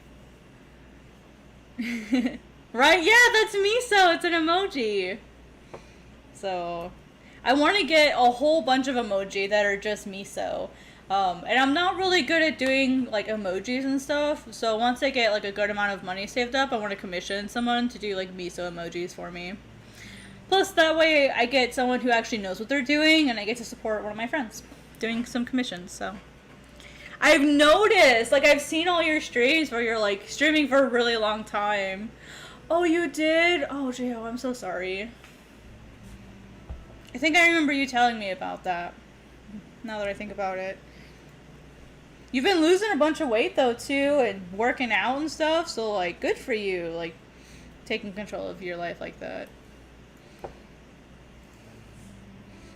Right? Yeah, that's miso. It's an emoji. So, I want to get a whole bunch of emoji that are just miso. And I'm not really good at doing like emojis and stuff. So once I get like a good amount of money saved up, I want to commission someone to do like miso emojis for me. Plus, that way I get someone who actually knows what they're doing, and I get to support one of my friends doing some commissions, so. I've noticed, like, I've seen all your streams where you're, like, streaming for a really long time. Oh, you did? Oh, J.O., I'm so sorry. I think I remember you telling me about that, now that I think about it. You've been losing a bunch of weight, though, too, and working out and stuff, so, like, good for you, like, taking control of your life like that.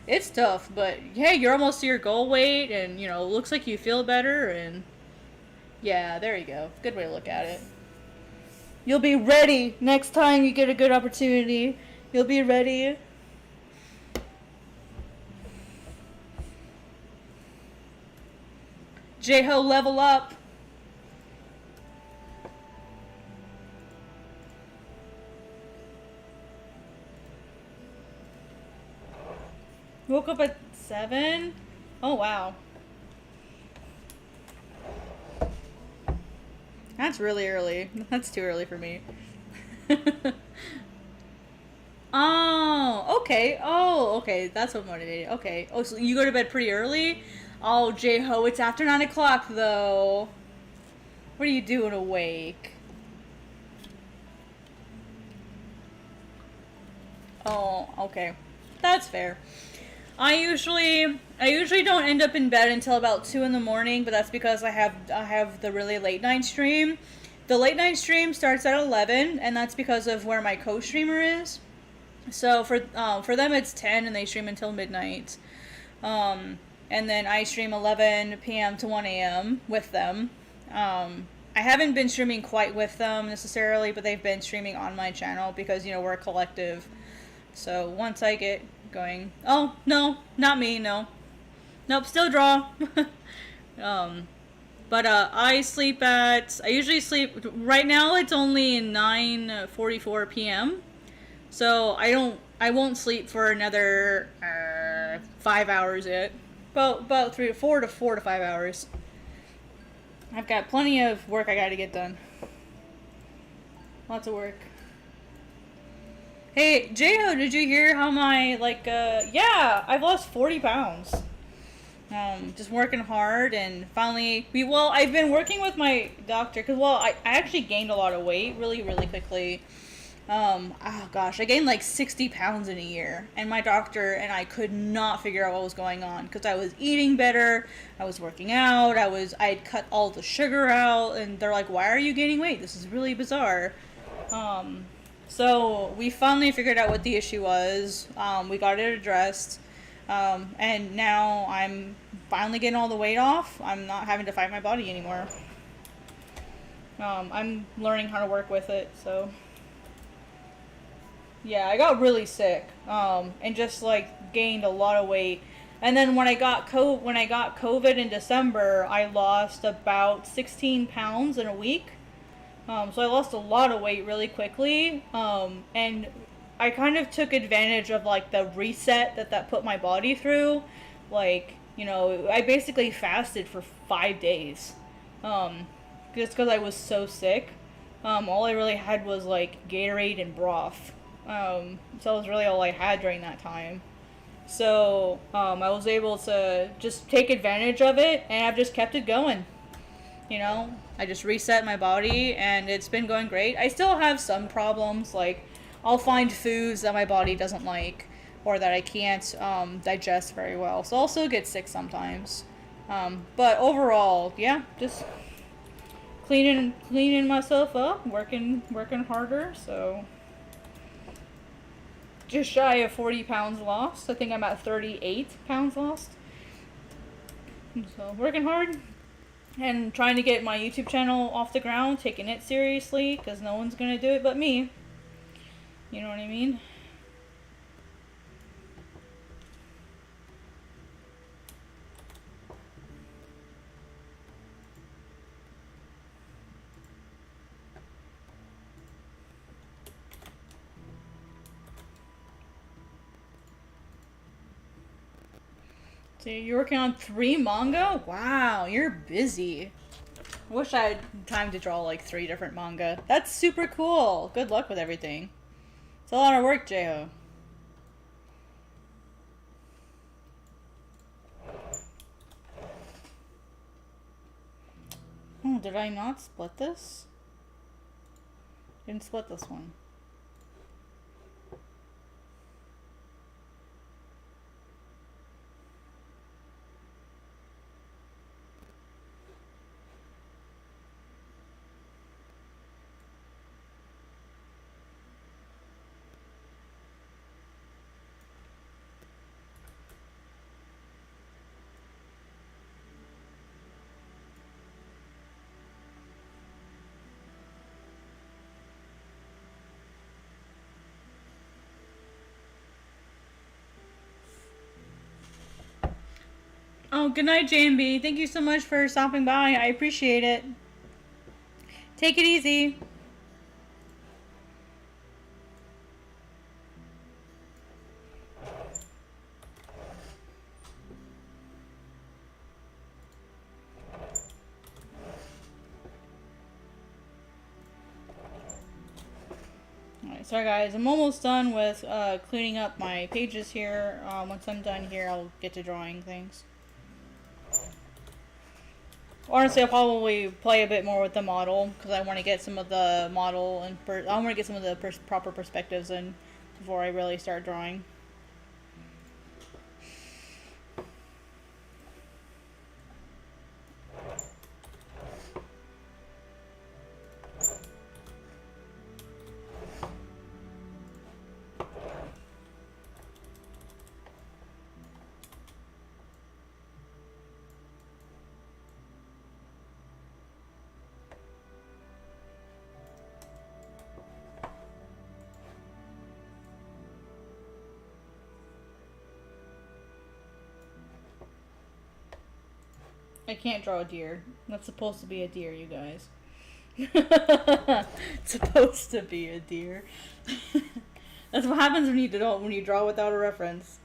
It's tough, but hey, you're almost to your goal weight, and you know, looks like you feel better, and yeah, there you go. Good way to look at it. You'll be ready next time you get a good opportunity. You'll be ready. J-Ho, level up. Woke up at 7? Oh, wow. That's really early. That's too early for me. Oh, okay. Oh, okay. That's what motivated. Okay. Oh, so you go to bed pretty early? Oh, J-Ho, it's after 9 o'clock, though. What are you doing awake? Oh, okay. That's fair. I usually don't end up in bed until about 2 in the morning, but that's because I have the really late night stream. The late night stream starts at 11, and that's because of where my co-streamer is. So for them it's 10, and they stream until midnight. And then I stream 11 p.m. to 1 a.m. with them. I haven't been streaming quite with them necessarily, but they've been streaming on my channel because, you know, we're a collective. So once I get going... Oh, no, not me, no. Nope, still draw. But I usually sleep... Right now it's only 9:44 p.m. So I won't sleep for another 5 hours yet. About 4 to 5 hours. I've got plenty of work I gotta get done. Lots of work. Hey, J-Ho, did you hear how my, yeah, I've lost 40 pounds. Just working hard, and finally I've been working with my doctor because I actually gained a lot of weight really really quickly. Oh gosh, I gained like 60 pounds in a year, and my doctor and I could not figure out what was going on because I was eating better, I was working out, I'd cut all the sugar out, and they're like, why are you gaining weight? This is really bizarre. So we finally figured out what the issue was. We got it addressed. And now I'm finally getting all the weight off. I'm not having to fight my body anymore. I'm learning how to work with it, so. Yeah, I got really sick, and just like gained a lot of weight. And then when I got COVID in December, I lost about 16 pounds in a week. So I lost a lot of weight really quickly. And I kind of took advantage of like the reset that put my body through. Like, I basically fasted for 5 days. Just because I was so sick. All I really had was like Gatorade and broth. So that was really all I had during that time. So I was able to just take advantage of it, and I've just kept it going. I just reset my body, and it's been going great. I still have some problems, like I'll find foods that my body doesn't like or that I can't digest very well. So I'll still get sick sometimes. But overall, yeah, just cleaning myself up, working harder. So just shy of 40 pounds lost. I think I'm at 38 pounds lost. So working hard and trying to get my YouTube channel off the ground, taking it seriously, because no one's gonna do it but me. You know what I mean? So you're working on 3 manga? Wow, you're busy. I wish I had time to draw like 3 different manga. That's super cool. Good luck with everything. It's a lot of work, Jeho. Oh, did I not split this? Didn't split this one. Oh, good night, JMB. Thank you so much for stopping by. I appreciate it. Take it easy. Alright, sorry guys, I'm almost done with cleaning up my pages here. Once I'm done here, I'll get to drawing things. Honestly, I'll probably play a bit more with the model because I want to get some of the model and I want to get some of the proper perspectives in before I really start drawing. I can't draw a deer. That's supposed to be a deer, you guys. It's supposed to be a deer. That's what happens when you draw without a reference.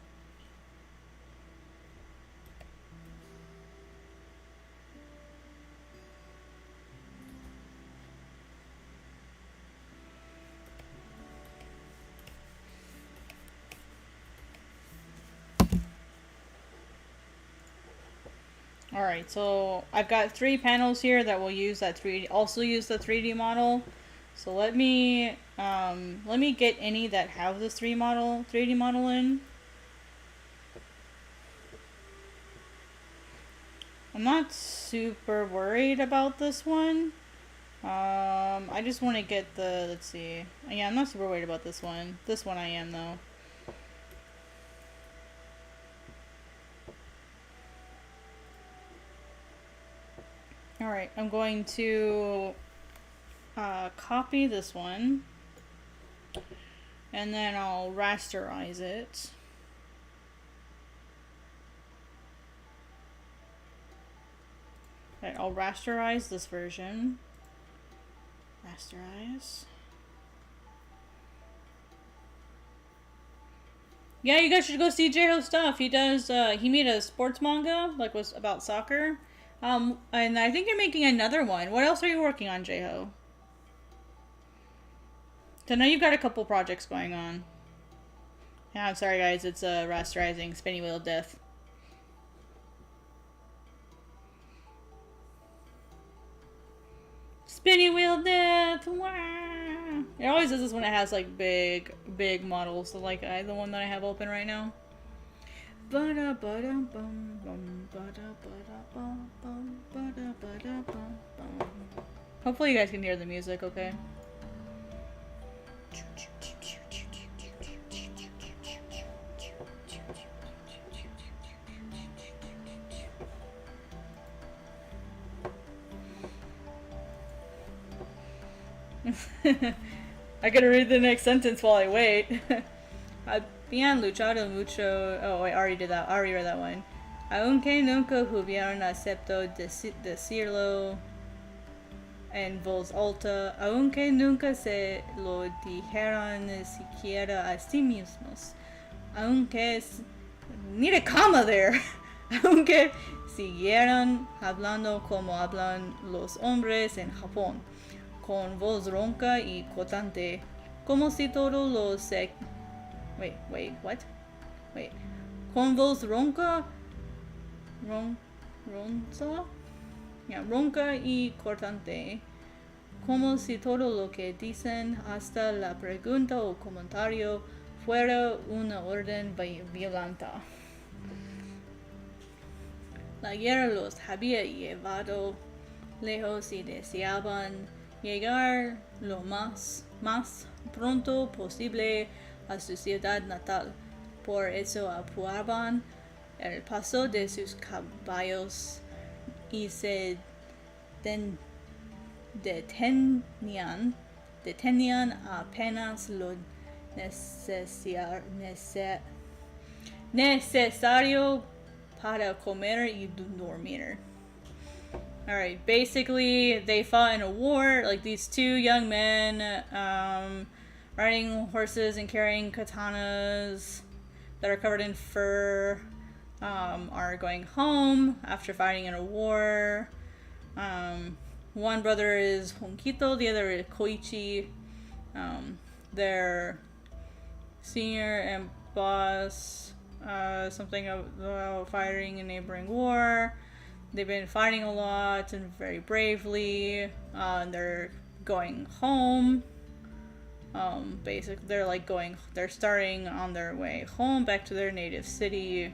Alright, so I've got 3 panels here that will use that 3D, also use the 3D model. So let me get any that have this 3D model in. I'm not super worried about this one. I just want to get the, let's see. Yeah, I'm not super worried about this one. This one I am, though. Alright, I'm going to copy this one. And then I'll rasterize it. Alright, I'll rasterize this version. Rasterize. Yeah, you guys should go see J-Ho's stuff. He does, he made a sports manga, like was about soccer. And I think you're making another one. What else are you working on, J-Ho? So now you've got a couple projects going on. Yeah, I'm sorry guys, it's rasterizing, spinning wheel of death. Spinning wheel of death! Wah! It always does this when it has like big models, so like the one that I have open right now. Hopefully you guys can hear the music, okay? I gotta read the next sentence while I wait. Habían luchado mucho. Oh, wait, I already did that. I already read that one. Aunque nunca hubieran aceptado decirlo en voz alta, aunque nunca se lo dijeran ni siquiera a sí mismos, aunque need a comma there, aunque siguieran hablando como hablan los hombres en Japón, con voz ronca y cortante, como si todo lo se... Wait, what? Wait. Con voz ronca... Ronza? Yeah, ronca y cortante. Como si todo lo que dicen, hasta la pregunta o comentario, fuera una orden violenta. La guerra los había llevado lejos y deseaban llegar lo más pronto posible a su ciudad natal. Por eso apuraban el paso de sus caballos y se detenían apenas lo necesario para comer y dormir. Alright, basically they fought in a war, like these 2 young men riding horses and carrying katanas that are covered in fur, are going home after fighting in a war. One brother is Honkito, the other is Koichi. Their senior and boss, something about fighting a neighboring war. They've been fighting a lot and very bravely. They're going home. Basically, they're starting on their way home back to their native city.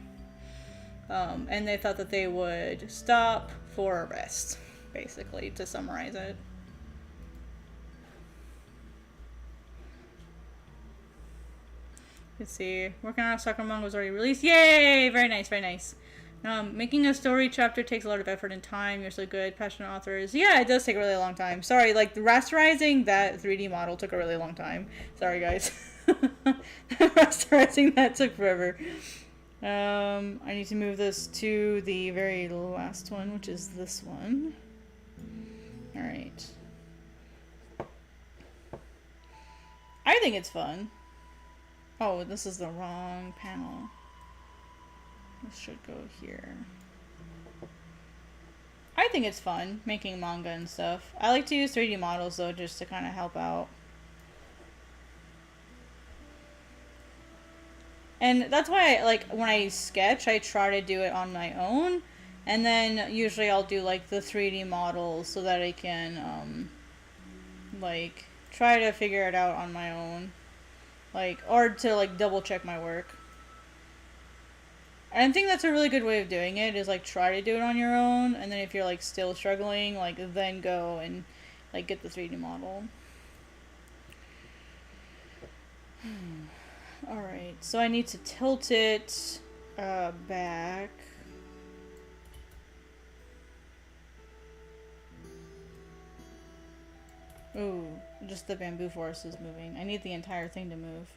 And they thought that they would stop for a rest, basically, to summarize it. Let's see. Working on a soccer manga was already released. Yay! Very nice, very nice. Making a story chapter takes a lot of effort and time. You're so good. Passionate authors. Yeah, it does take a really long time. Sorry, like, rasterizing that 3D model took a really long time. Sorry, guys. Rasterizing that took forever. I need to move this to the very last one, which is this one. Alright. I think it's fun. Oh, this is the wrong panel. This should go here. I think it's fun, making manga and stuff. I like to use 3D models, though, just to kind of help out. And that's why, like, when I sketch, I try to do it on my own. And then usually I'll do like the 3D models so that I can like try to figure it out on my own. Like, or to like double check my work. And I think that's a really good way of doing it, is like try to do it on your own, and then if you're like still struggling, like then go and like get the 3D model. Alright, so I need to tilt it back. Ooh, just the bamboo forest is moving. I need the entire thing to move.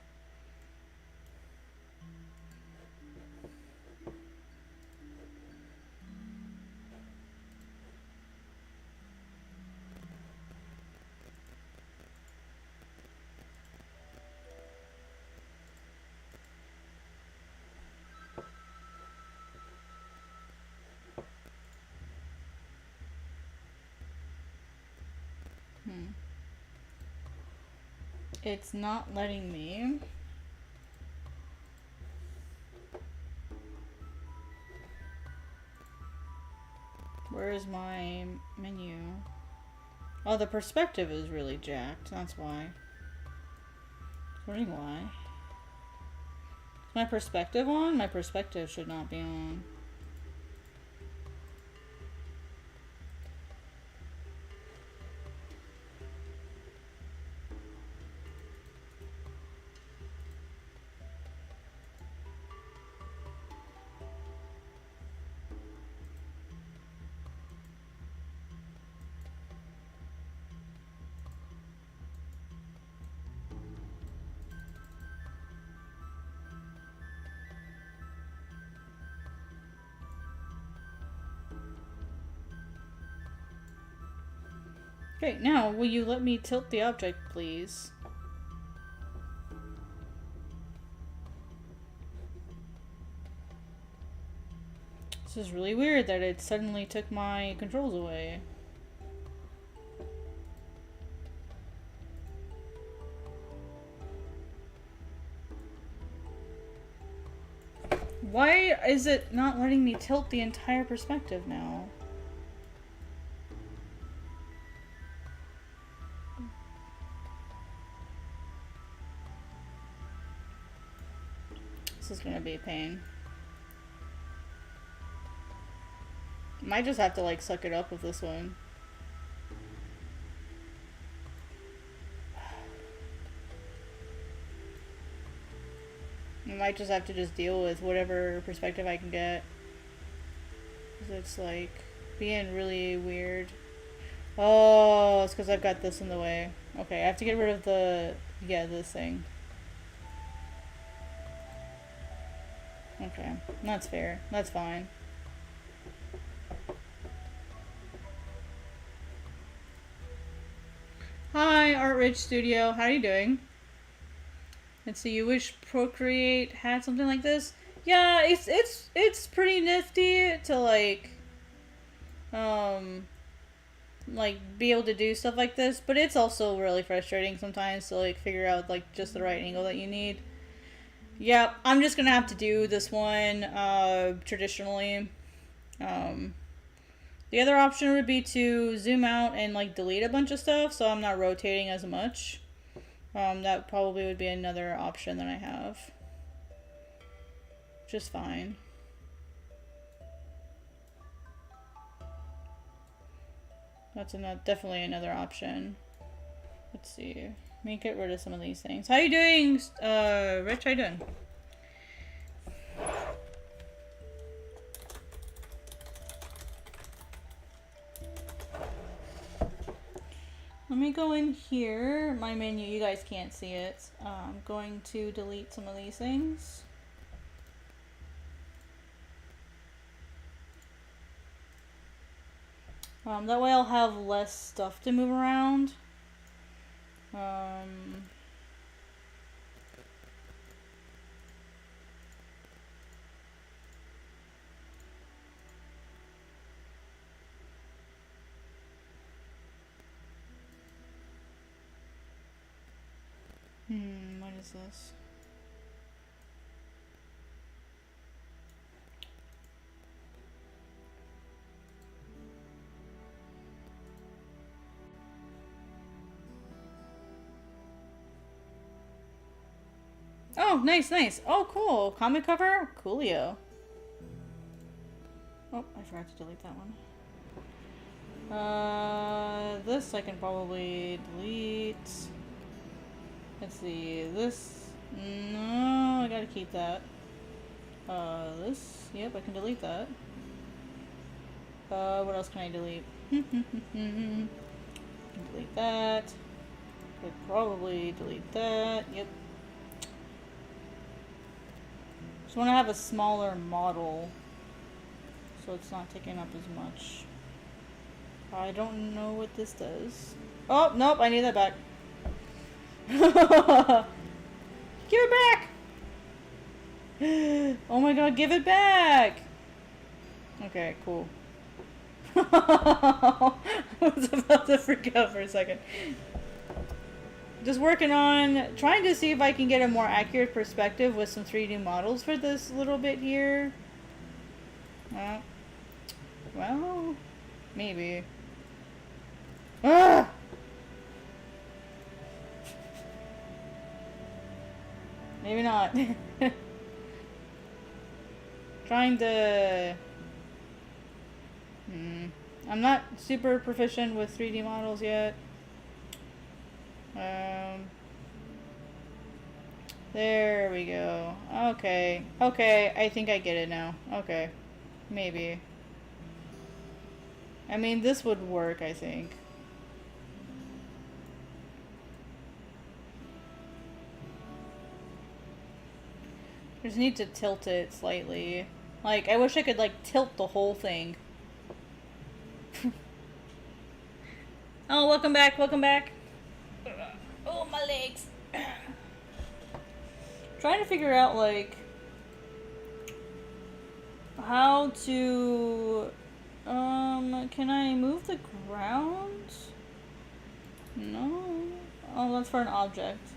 It's not letting me. Where is my menu? Oh, the perspective is really jacked. That's why. Wondering why. Is my perspective on? My perspective should not be on. Okay, now, will you let me tilt the object, please? This is really weird that it suddenly took my controls away. Why is it not letting me tilt the entire perspective now? This is gonna be a pain. Might just have to like suck it up with this one. I might just have to just deal with whatever perspective I can get. 'Cause it's like being really weird. Oh, it's because I've got this in the way. Okay, I have to get rid of the, yeah, this thing. Okay, that's fair. That's fine. Hi, Art Rich Studio. How are you doing? Let's see. You wish Procreate had something like this? Yeah, it's pretty nifty to like be able to do stuff like this, but it's also really frustrating sometimes to like figure out like just the right angle that you need. Yeah, I'm just gonna have to do this one traditionally. The other option would be to zoom out and like delete a bunch of stuff so I'm not rotating as much. That probably would be another option that I have. Just fine. That's definitely another option. Let's see. Let me get rid of some of these things. How you doing, Rich? How you doing? Let me go in here. My menu, you guys can't see it. I'm going to delete some of these things. That way I'll have less stuff to move around. What is this? Oh, nice, nice. Oh, cool. Comic cover? Coolio. Oh, I forgot to delete that one. This I can probably delete. Let's see, this, no, I gotta keep that. This, yep, I can delete that. What else can I delete? Delete that. Could probably delete that, yep. Just want to have a smaller model, so it's not taking up as much. I don't know what this does. Oh, nope, I need that back. Give it back! Oh my god, give it back! Okay, cool. I was about to freak out for a second. Just working on trying to see if I can get a more accurate perspective with some 3D models for this little bit here. Well, maybe. Ah! Maybe not. Trying to... I'm not super proficient with 3D models yet. There we go. Okay. Okay, I think I get it now. Okay. Maybe. I mean, this would work, I think. Just need to tilt it slightly. Like, I wish I could, like, tilt the whole thing. Oh, welcome back, welcome back. Oh, my legs. Trying to figure out, like, how to, can I move the ground? No. Oh, that's for an object.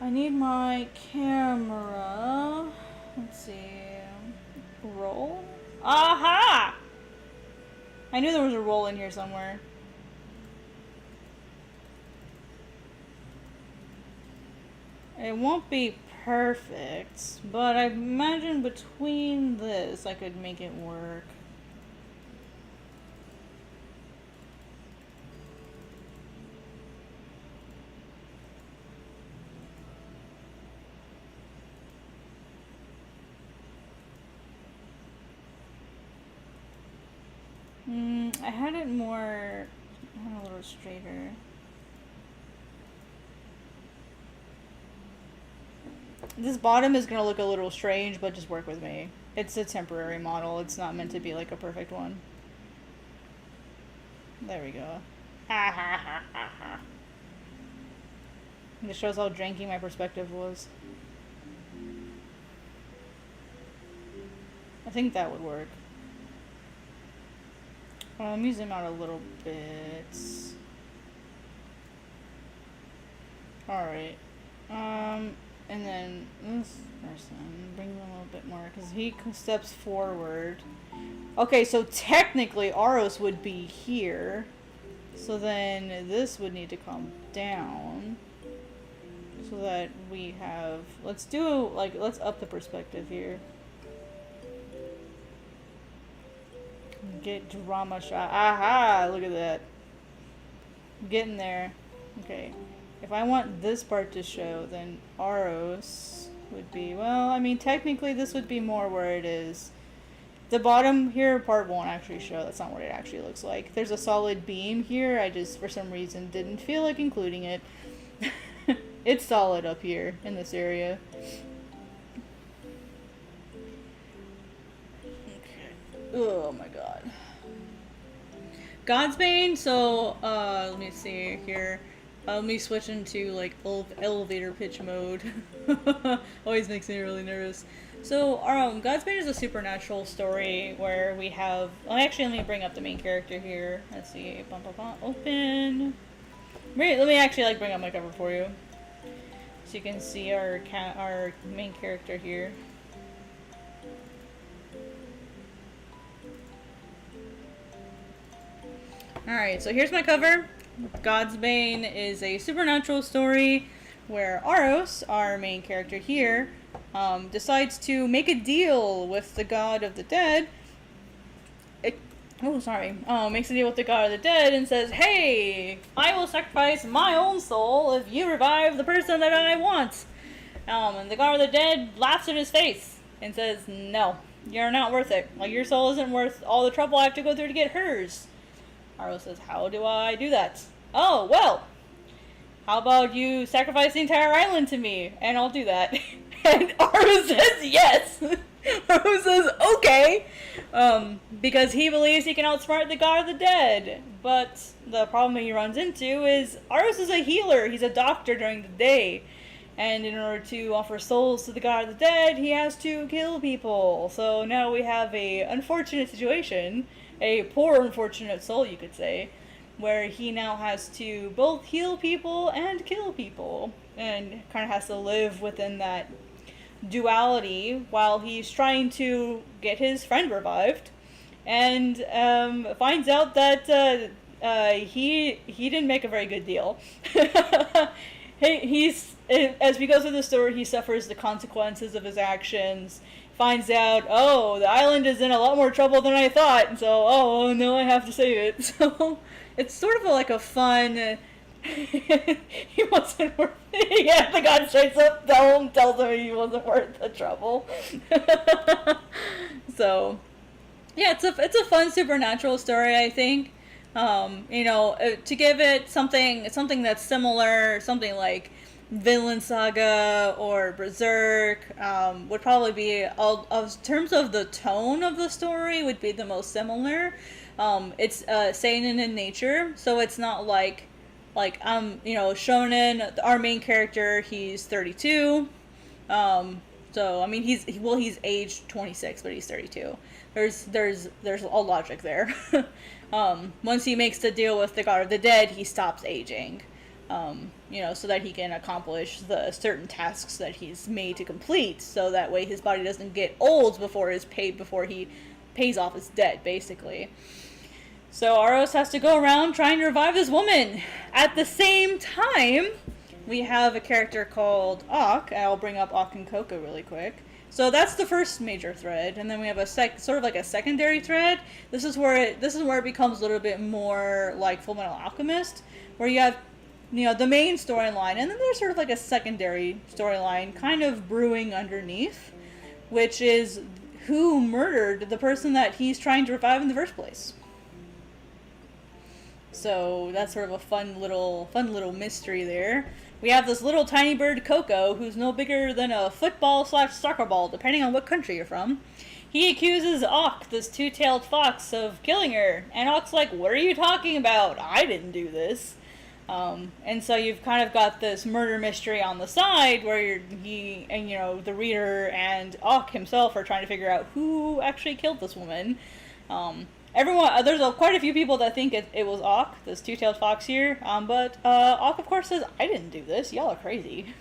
I need my camera. Let's see. Roll? Aha! I knew there was a roll in here somewhere. It won't be perfect, but I imagine between this I could make it work. I had it more, a little straighter. This bottom is going to look a little strange, but just work with me. It's a temporary model. It's not meant to be like a perfect one. There we go. Ha ha ha ha ha. This shows how janky my perspective was. I think that would work. Let me zoom out a little bit. Alright. And then this person, bring them a little bit more, because he steps forward. Okay, so technically Aros would be here. So then this would need to come down. So that we have, let's do, like, let's up the perspective here. Get drama shot. Aha! Look at that. Getting there. Okay. If I want this part to show, then Aros would be, well, I mean, technically this would be more where it is. The bottom here part won't actually show. That's not what it actually looks like. There's a solid beam here. I just, for some reason, didn't feel like including it. It's solid up here in this area. Oh my god. Godsbane, so, let me see here. Let me switch into, like, elevator pitch mode. Always makes me really nervous. So, Godsbane is a supernatural story where we have... Well, actually, let me bring up the main character here. Let's see. Bum, bum, bum. Open. Let me actually, like, bring up my cover for you. So you can see our main character here. Alright, so here's my cover. Godsbane is a supernatural story where Aros, our main character here, decides to make a deal with the god of the dead. Makes a deal with the god of the dead and says, "Hey, I will sacrifice my own soul if you revive the person that I want." And the god of the dead laughs in his face and says, "No, you're not worth it. Like, your soul isn't worth all the trouble I have to go through to get hers." Aros says, "How do I do that?" "Oh, well, how about you sacrifice the entire island to me, and I'll do that." And Aros says yes. Aros says, "Okay." Because he believes he can outsmart the god of the dead. But the problem he runs into is Aros is a healer. He's a doctor during the day. And in order to offer souls to the god of the dead, he has to kill people. So now we have a unfortunate situation, a poor unfortunate soul, you could say, where he now has to both heal people and kill people. And kind of has to live within that duality while he's trying to get his friend revived, and finds out that he didn't make a very good deal. He's as we go through the story, he suffers the consequences of his actions. Finds out, oh, the island is in a lot more trouble than I thought, and so oh no, I have to save it. So it's sort of like a fun. He wasn't worth it. Yeah, the god straight up tells him he wasn't worth the trouble. So, yeah, it's a fun supernatural story, I think. To give it something that's similar, something like Vinland Saga or Berserk, would probably be, of terms of the tone of the story, would be the most similar. It's seinen in nature, so it's not like shonen, our main character, he's 32. So I mean he's aged 26, but he's 32. There's a logic there. Once he makes the deal with the god of the dead, he stops aging. So that he can accomplish the certain tasks that he's made to complete, so that way his body doesn't get old before he pays off his debt, basically. So Aros has to go around trying to revive this woman. At the same time, we have a character called Ak, and I'll bring up Ak and Coco really quick. So that's the first major thread, and then we have a sort of like a secondary thread. This is where it becomes a little bit more like Fullmetal Alchemist, where you have the main storyline, and then there's sort of like a secondary storyline kind of brewing underneath, which is who murdered the person that he's trying to revive in the first place. So that's sort of a fun little mystery there. We have this little tiny bird, Coco, who's no bigger than a football/soccer ball, depending on what country you're from. He accuses Ak, this two-tailed fox, of killing her. And Ak's like, "What are you talking about? I didn't do this." And so you've kind of got this murder mystery on the side where the reader and Ak himself are trying to figure out who actually killed this woman. There's quite a few people that think it was Ak, this two-tailed fox here, but Ak of course says, "I didn't do this, y'all are crazy."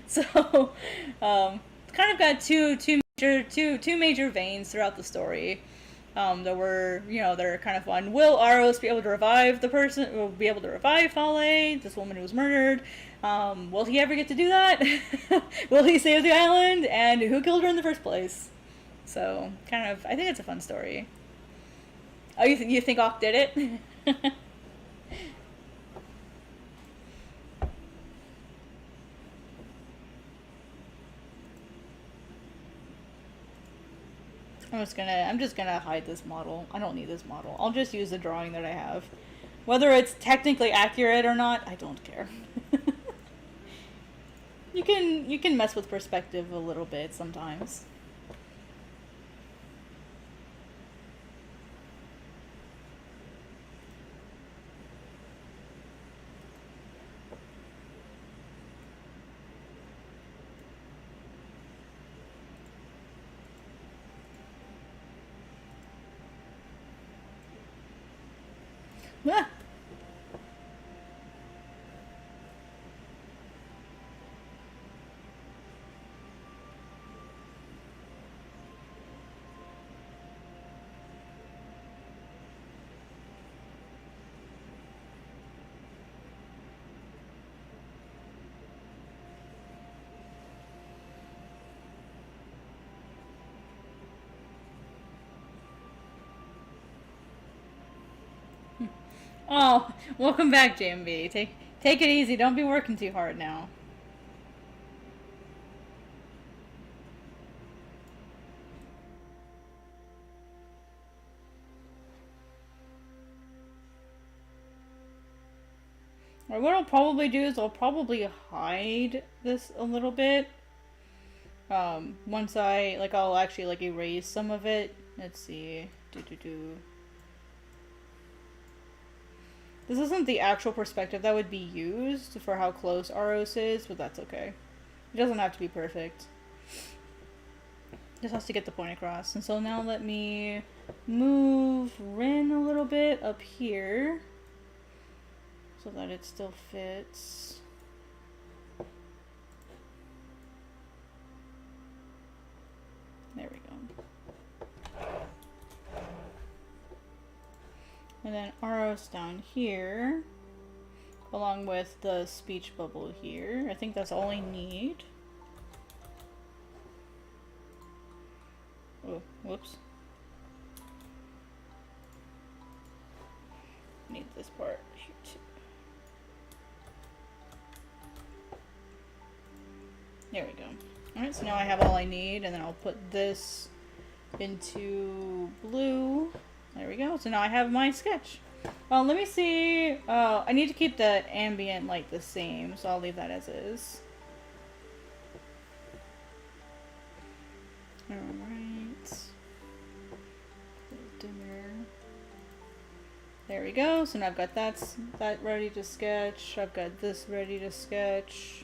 So, kind of got two major veins throughout the story. That are kind of fun. Will Aros be able to revive the person? Will be able to revive Fale, this woman who was murdered? Will he ever get to do that? Will he save the island? And who killed her in the first place? So, I think it's a fun story. Oh, you think Ak did it? I'm just gonna hide this model. I don't need this model. I'll just use the drawing that I have. Whether it's technically accurate or not, I don't care. You can mess with perspective a little bit sometimes. Ah. Oh, welcome back, JMB. Take it easy. Don't be working too hard now. What I'll probably do is I'll probably hide this a little bit. Once I'll actually, like, erase some of it. Let's see. This isn't the actual perspective that would be used for how close Aros is, but that's okay. It doesn't have to be perfect. Just has to get the point across. And so now let me move Rin a little bit up here so that it still fits. There we go. And then Aros down here, along with the speech bubble here. I think that's all I need. Oh, whoops. Need this part here too. There we go. Alright, so now I have all I need, and then I'll put this into blue. There we go. So now I have my sketch. Well, let me see. I need to keep the ambient light the same, so I'll leave that as is. Alright. Dimmer. There we go. So now I've got that ready to sketch. I've got this ready to sketch.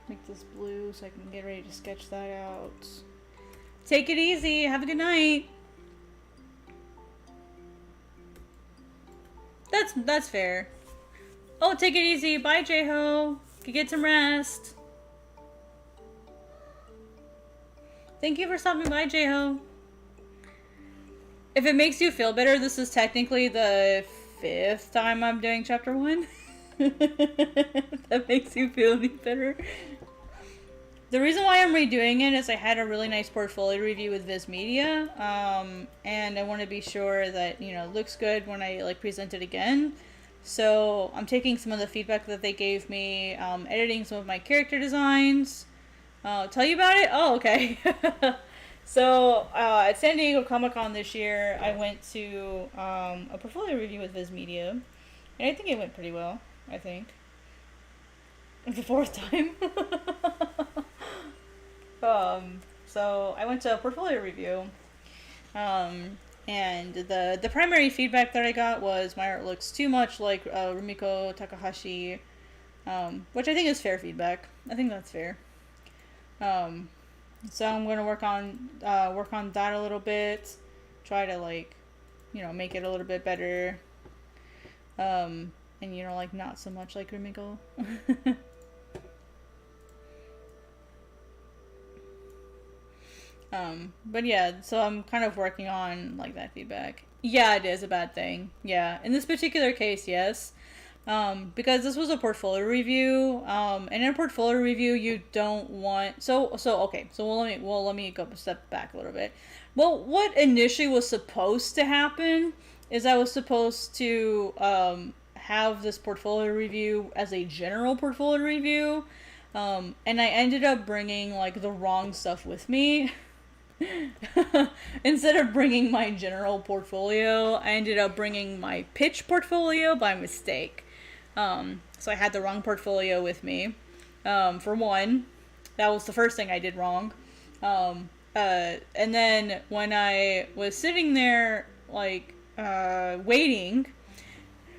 Make this blue so I can get ready to sketch that out. Take it easy. Have a good night. That's fair. Oh, take it easy. Bye, J-Ho. Get some rest. Thank you for stopping by, J-Ho. If it makes you feel better, this is technically the 5th time I'm doing chapter 1. If that makes you feel any better. The reason why I'm redoing it is I had a really nice portfolio review with Viz Media, and I want to be sure that, you know, it looks good when I, like, present it again. So I'm taking some of the feedback that they gave me, editing some of my character designs. Tell you about it? Oh, okay. So at San Diego Comic-Con this year, I went to a portfolio review with Viz Media, and I think it went pretty well. I think. The 4th time. So I went to a portfolio review, and the primary feedback that I got was my art looks too much like Rumiko Takahashi, which I think is fair feedback. I think that's fair. So I'm gonna work on that a little bit, try to, like, you know, make it a little bit better. And, you know, like, not so much like Rumiko. But yeah, so I'm kind of working on, like, that feedback. Yeah, it is a bad thing. Yeah, in this particular case, yes. Because this was a portfolio review, and in a portfolio review, you don't want, okay, so let me go a step back a little bit. Well, what initially was supposed to happen is I was supposed to, have this portfolio review as a general portfolio review, and I ended up bringing, like, the wrong stuff with me. Instead of bringing my general portfolio, I ended up bringing my pitch portfolio by mistake. So I had the wrong portfolio with me. For one, that was the first thing I did wrong. And then when I was sitting there, like, waiting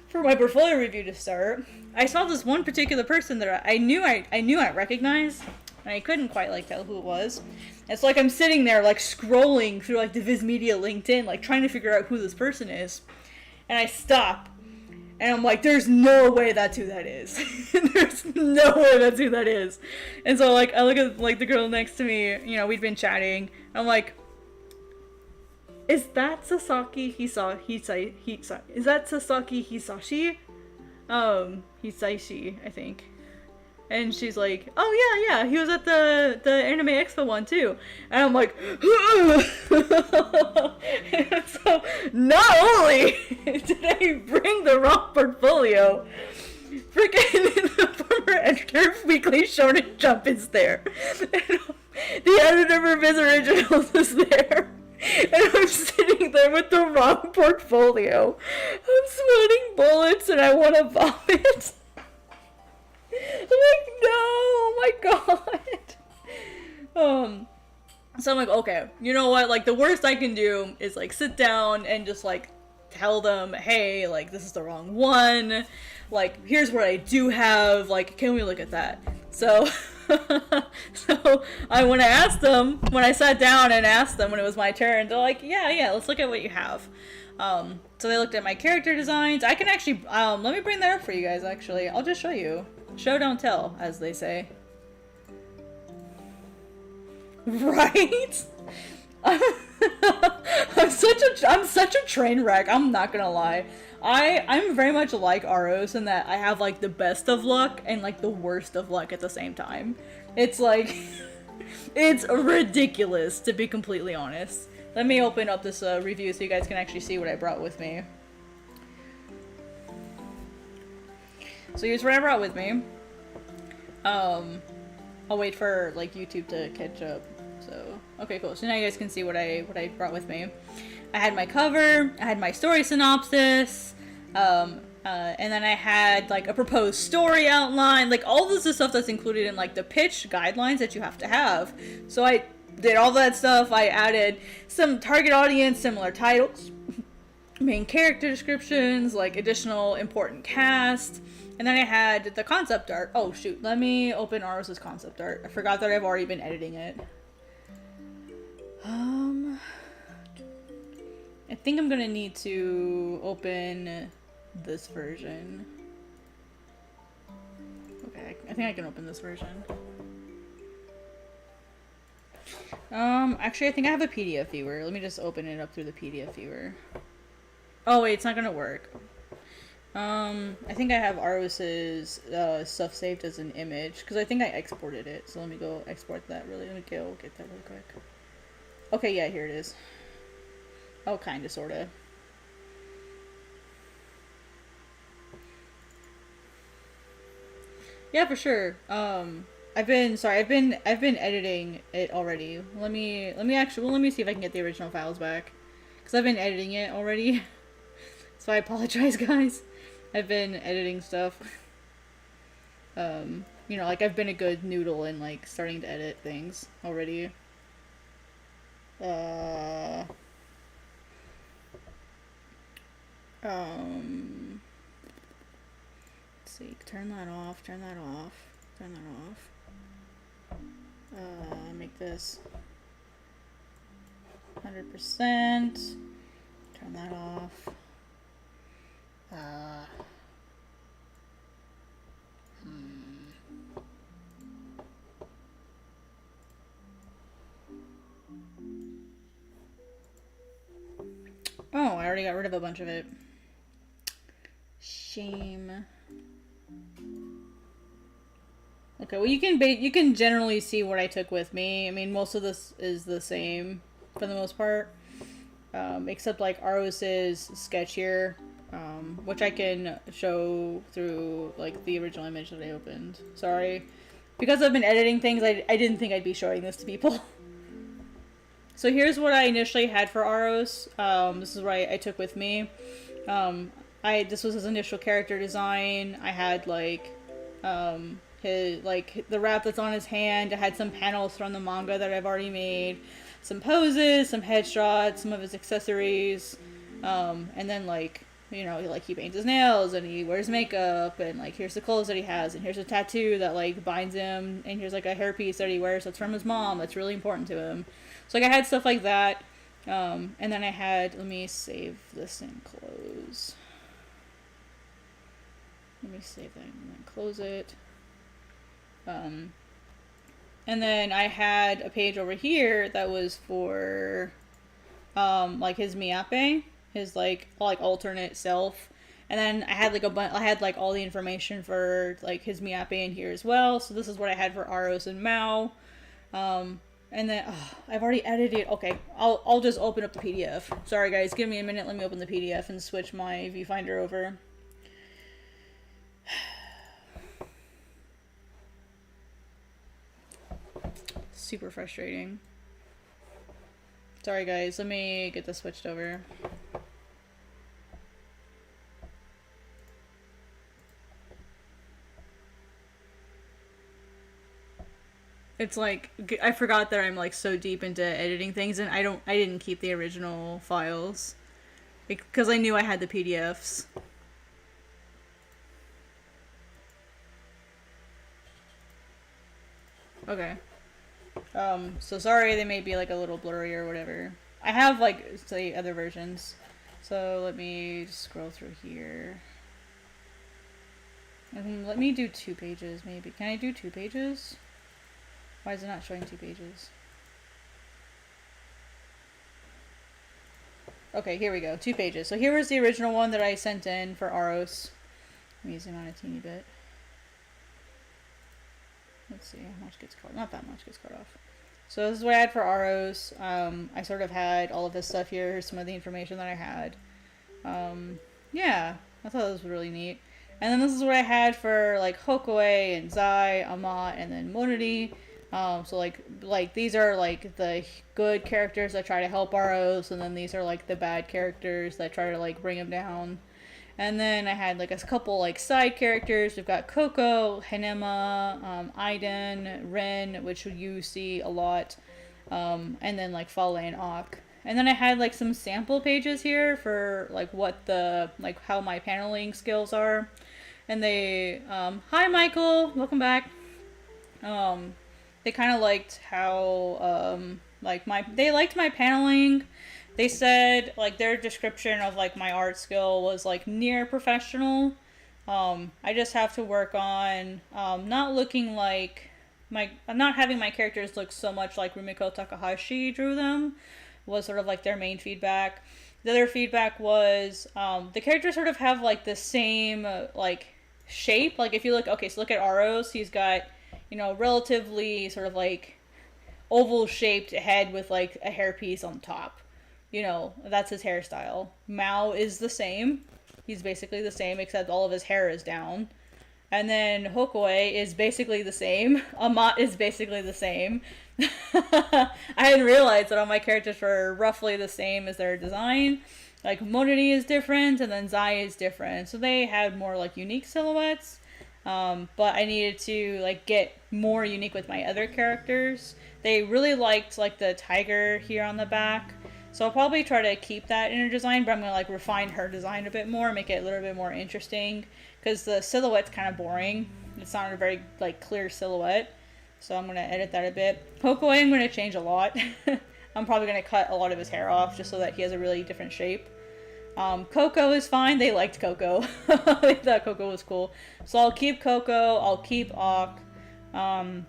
for my portfolio review to start, I saw this one particular person that I knew I recognized, and I couldn't quite, like, tell who it was. It's like I'm sitting there, like, scrolling through, like, the Viz Media LinkedIn, like, trying to figure out who this person is. And I stop, and I'm like, there's no way that's who that is. There's no way that's who that is. And so, like, I look at, like, the girl next to me, you know, we'd been chatting. I'm like, is that Sasaki is that Sasaki Hisashi? Hisaishi, I think. And she's like, oh yeah, he was at the Anime Expo one too. And I'm like, and so not only did I bring the wrong portfolio, freaking the former editor of Weekly Shonen Jump is there. And the editor of his originals is there. And I'm sitting there with the wrong portfolio. I'm sweating bullets and I want to vomit. I'm like, no, oh my god. So I'm like, okay, you know what? Like, the worst I can do is, like, sit down and just, like, tell them, hey, like, this is the wrong one. Like, here's what I do have. Like, can we look at that? So, when I asked them, when I sat down and asked them when it was my turn, they're like, yeah, let's look at what you have. So they looked at my character designs. I can actually, let me bring that up for you guys, actually. I'll just show you. Show, don't tell, as they say. Right? I'm such a train wreck. I'm not gonna lie. I'm very much like Aros in that I have like the best of luck and like the worst of luck at the same time. It's like it's ridiculous, to be completely honest. Let me open up this review so you guys can actually see what I brought with me. So here's what I brought with me. I'll wait for like YouTube to catch up. So okay, cool. So now you guys can see what I brought with me. I had my cover, I had my story synopsis, and then I had like a proposed story outline, like all this is stuff that's included in like the pitch guidelines that you have to have. So I did all that stuff. I added some target audience, similar titles, main character descriptions, like additional important cast. And then I had the concept art. Oh shoot, let me open Aros' concept art. I forgot that I've already been editing it. I think I'm gonna need to open this version. Okay, I think I can open this version. Actually I think I have a PDF viewer. Let me just open it up through the PDF viewer. Oh wait, it's not gonna work. I think I have Aros's stuff saved as an image, because I think I exported it. So let me go export that let me go get that really quick. Okay, yeah, here it is. Oh, kinda, sorta. Yeah, for sure. I've been editing it already. Let me see if I can get the original files back, because I've been editing it already. So I apologize, guys. I've been editing stuff. You know, like I've been a good noodle in like starting to edit things already. Let's see, turn that off, make this 100%, turn that off. Oh, I already got rid of a bunch of it. Shame. Okay, well you can generally see what I took with me. I mean, most of this is the same for the most part, except like Aros's sketch here, which I can show through like the original image that I opened. Sorry, because I've been editing things, I didn't think I'd be showing this to people. So here's what I initially had for Aros. This is what I took with me. This was his initial character design. I had like his the wrap that's on his hand. I had some panels from the manga that I've already made, some poses, some headshots, some of his accessories, and then like, you know, he paints his nails and he wears makeup, and like here's the clothes that he has, and here's a tattoo that like binds him, and here's like a hairpiece that he wears that's from his mom that's really important to him. So like I had stuff like that, and then I had, let me save this and close. Let me save that and then close it. And then I had a page over here that was for like his Miape, his like alternate self, And then I had like I had like all the information for like his Miape in here as well. So this is what I had for Aros and Mao. And then I've already edited. Okay, I'll just open up the PDF. Sorry guys, give me a minute. Let me open the PDF and switch my viewfinder over. Super frustrating. Sorry guys, let me get this switched over. It's like, I forgot that I'm like so deep into editing things, and I didn't keep the original files because I knew I had the PDFs. Okay. So sorry they may be like a little blurry or whatever. I have like, say, other versions. So let me scroll through here. And let me do 2 pages maybe. Can I do 2 pages? Why is it not showing 2 pages? Okay, here we go. 2 pages. So here was the original one that I sent in for Aros. Let me zoom out a teeny bit. Let's see how much gets cut. Not that much gets cut off. So this is what I had for Aros. I sort of had all of this stuff here. Here's some of the information that I had. Yeah, I thought this was really neat. And then this is what I had for like Hokoi and Zai, Amat, and then Monody. So like these are like the good characters that try to help Aros, and then these are like the bad characters that try to like bring him down. And then I had like a couple like side characters. We've got Coco, Hanema, Aiden, Ren, which you see a lot, and then like Fale and Ak. And then I had like some sample pages here for like what the like how my paneling skills are. And they hi Michael, welcome back. They kind of liked how they liked my paneling. They said, like, their description of, like, my art skill was, like, near professional. I just have to work on, not looking like not having my characters look so much like Rumiko Takahashi drew them, was sort of, like, their main feedback. The other feedback was, the characters sort of have, like, the same, like, shape. Like, if you look, okay, so look at Aros, he's got, you know, relatively sort of, like, oval-shaped head with, like, a hairpiece on top. You know, that's his hairstyle. Mao is the same. He's basically the same, except all of his hair is down. And then Hokoi is basically the same. Amat is basically the same. I hadn't realized that all my characters were roughly the same as their design. Like, Monody is different, and then Zai is different. So they had more, like, unique silhouettes. But I needed to, like, get more unique with my other characters. They really liked, like, the tiger here on the back. So I'll probably try to keep that in her design, but I'm going to like refine her design a bit more, make it a little bit more interesting, because the silhouette's kind of boring. It's not a very like clear silhouette, so I'm going to edit that a bit. Hokoi I'm going to change a lot. I'm probably going to cut a lot of his hair off just so that he has a really different shape. Coco is fine. They liked Coco. They thought Coco was cool. So I'll keep Coco. I'll keep Ak. Ren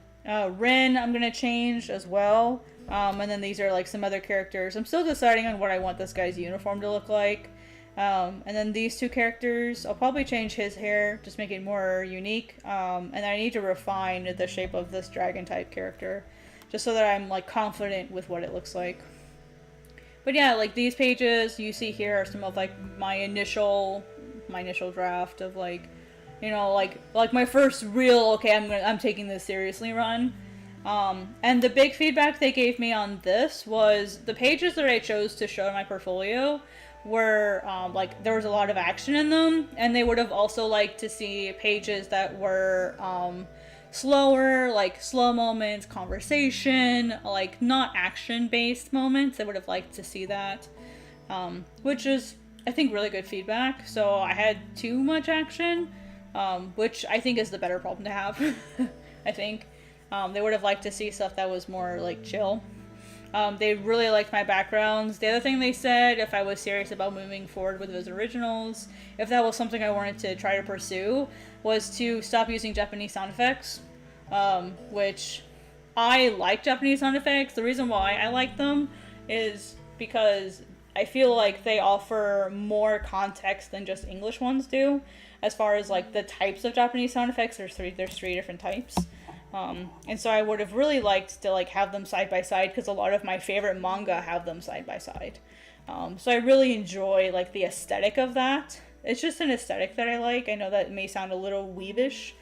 I'm going to change as well. And then these are like some other characters. I'm still deciding on what I want this guy's uniform to look like. And then these 2 characters, I'll probably change his hair, just make it more unique. And I need to refine the shape of this dragon type character, just so that I'm like confident with what it looks like. But yeah, like these pages you see here are some of like my initial draft of like, you know, like my first real, okay, I'm taking this seriously run. And the big feedback they gave me on this was the pages that I chose to show in my portfolio were, like, there was a lot of action in them, and they would have also liked to see pages that were, slower, like, slow moments, conversation, like, not action-based moments. They would have liked to see that, which is, I think, really good feedback. So I had too much action, which I think is the better problem to have, I think. They would have liked to see stuff that was more, like, chill. They really liked my backgrounds. The other thing they said, if I was serious about moving forward with those originals, if that was something I wanted to try to pursue, was to stop using Japanese sound effects. Which, I like Japanese sound effects. The reason why I like them is because I feel like they offer more context than just English ones do. As far as like the types of Japanese sound effects, there's three different types. And so I would have really liked to like have them side by side, because a lot of my favorite manga have them side by side. So I really enjoy like the aesthetic of that. It's just an aesthetic that I like. I know that may sound a little weebish,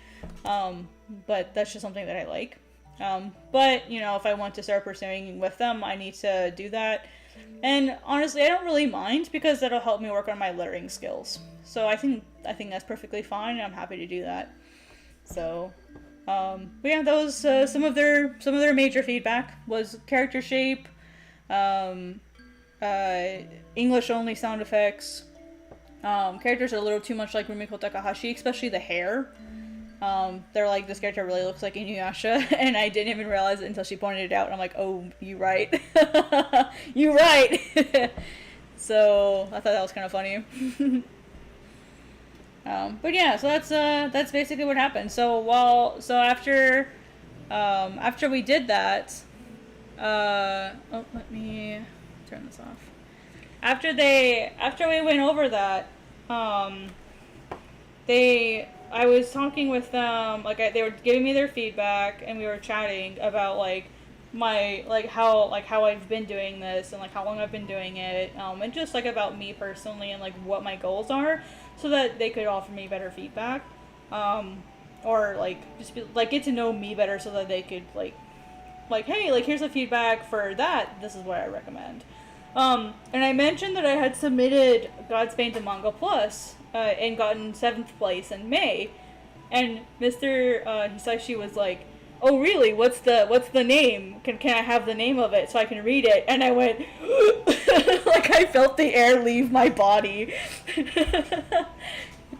but that's just something that I like. But you know, if I want to start pursuing with them, I need to do that. And honestly, I don't really mind, because that'll help me work on my lettering skills. So I think that's perfectly fine, and I'm happy to do that. So, but yeah, that was some of their major feedback was character shape, English only sound effects. Characters are a little too much like Rumiko Takahashi, especially the hair. They're like, this character really looks like Inuyasha, and I didn't even realize it until she pointed it out, and I'm like, oh, you right. You right. So I thought that was kind of funny. But yeah, so that's basically what happened. So after we did that, let me turn this off. After we went over that, I was talking with them, they were giving me their feedback, and we were chatting about how I've been doing this, and like how long I've been doing it, and just like about me personally, and like what my goals are, so that they could offer me better feedback, or like just get to know me better, so that they could hey, here's the feedback for that, this is what I recommend. And I mentioned that I had submitted Godsbane to Manga Plus, and gotten 7th place in May, and Mr. Hisashi was like, oh really, what's the name? Can I have the name of it so I can read it? And I went, like I felt the air leave my body.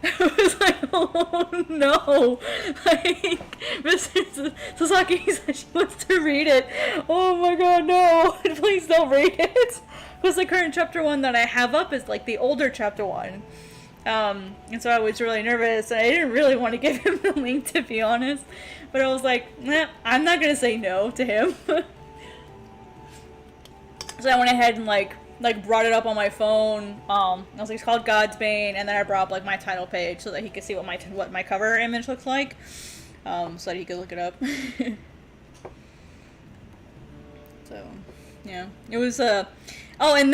I was like, oh no, like, Mr. Sasaki Hisashi wants to read it. Oh my god, no, please don't read it. Because the current chapter 1 that I have up is like the older chapter 1. And so I was really nervous, and I didn't really want to give him the link, to be honest. But I was like, I'm not going to say no to him. So I went ahead and like brought it up on my phone. I was like, it's called Godsbane, and then I brought up like my title page so that he could see what my cover image looks like, so that he could look it up. So yeah, it was and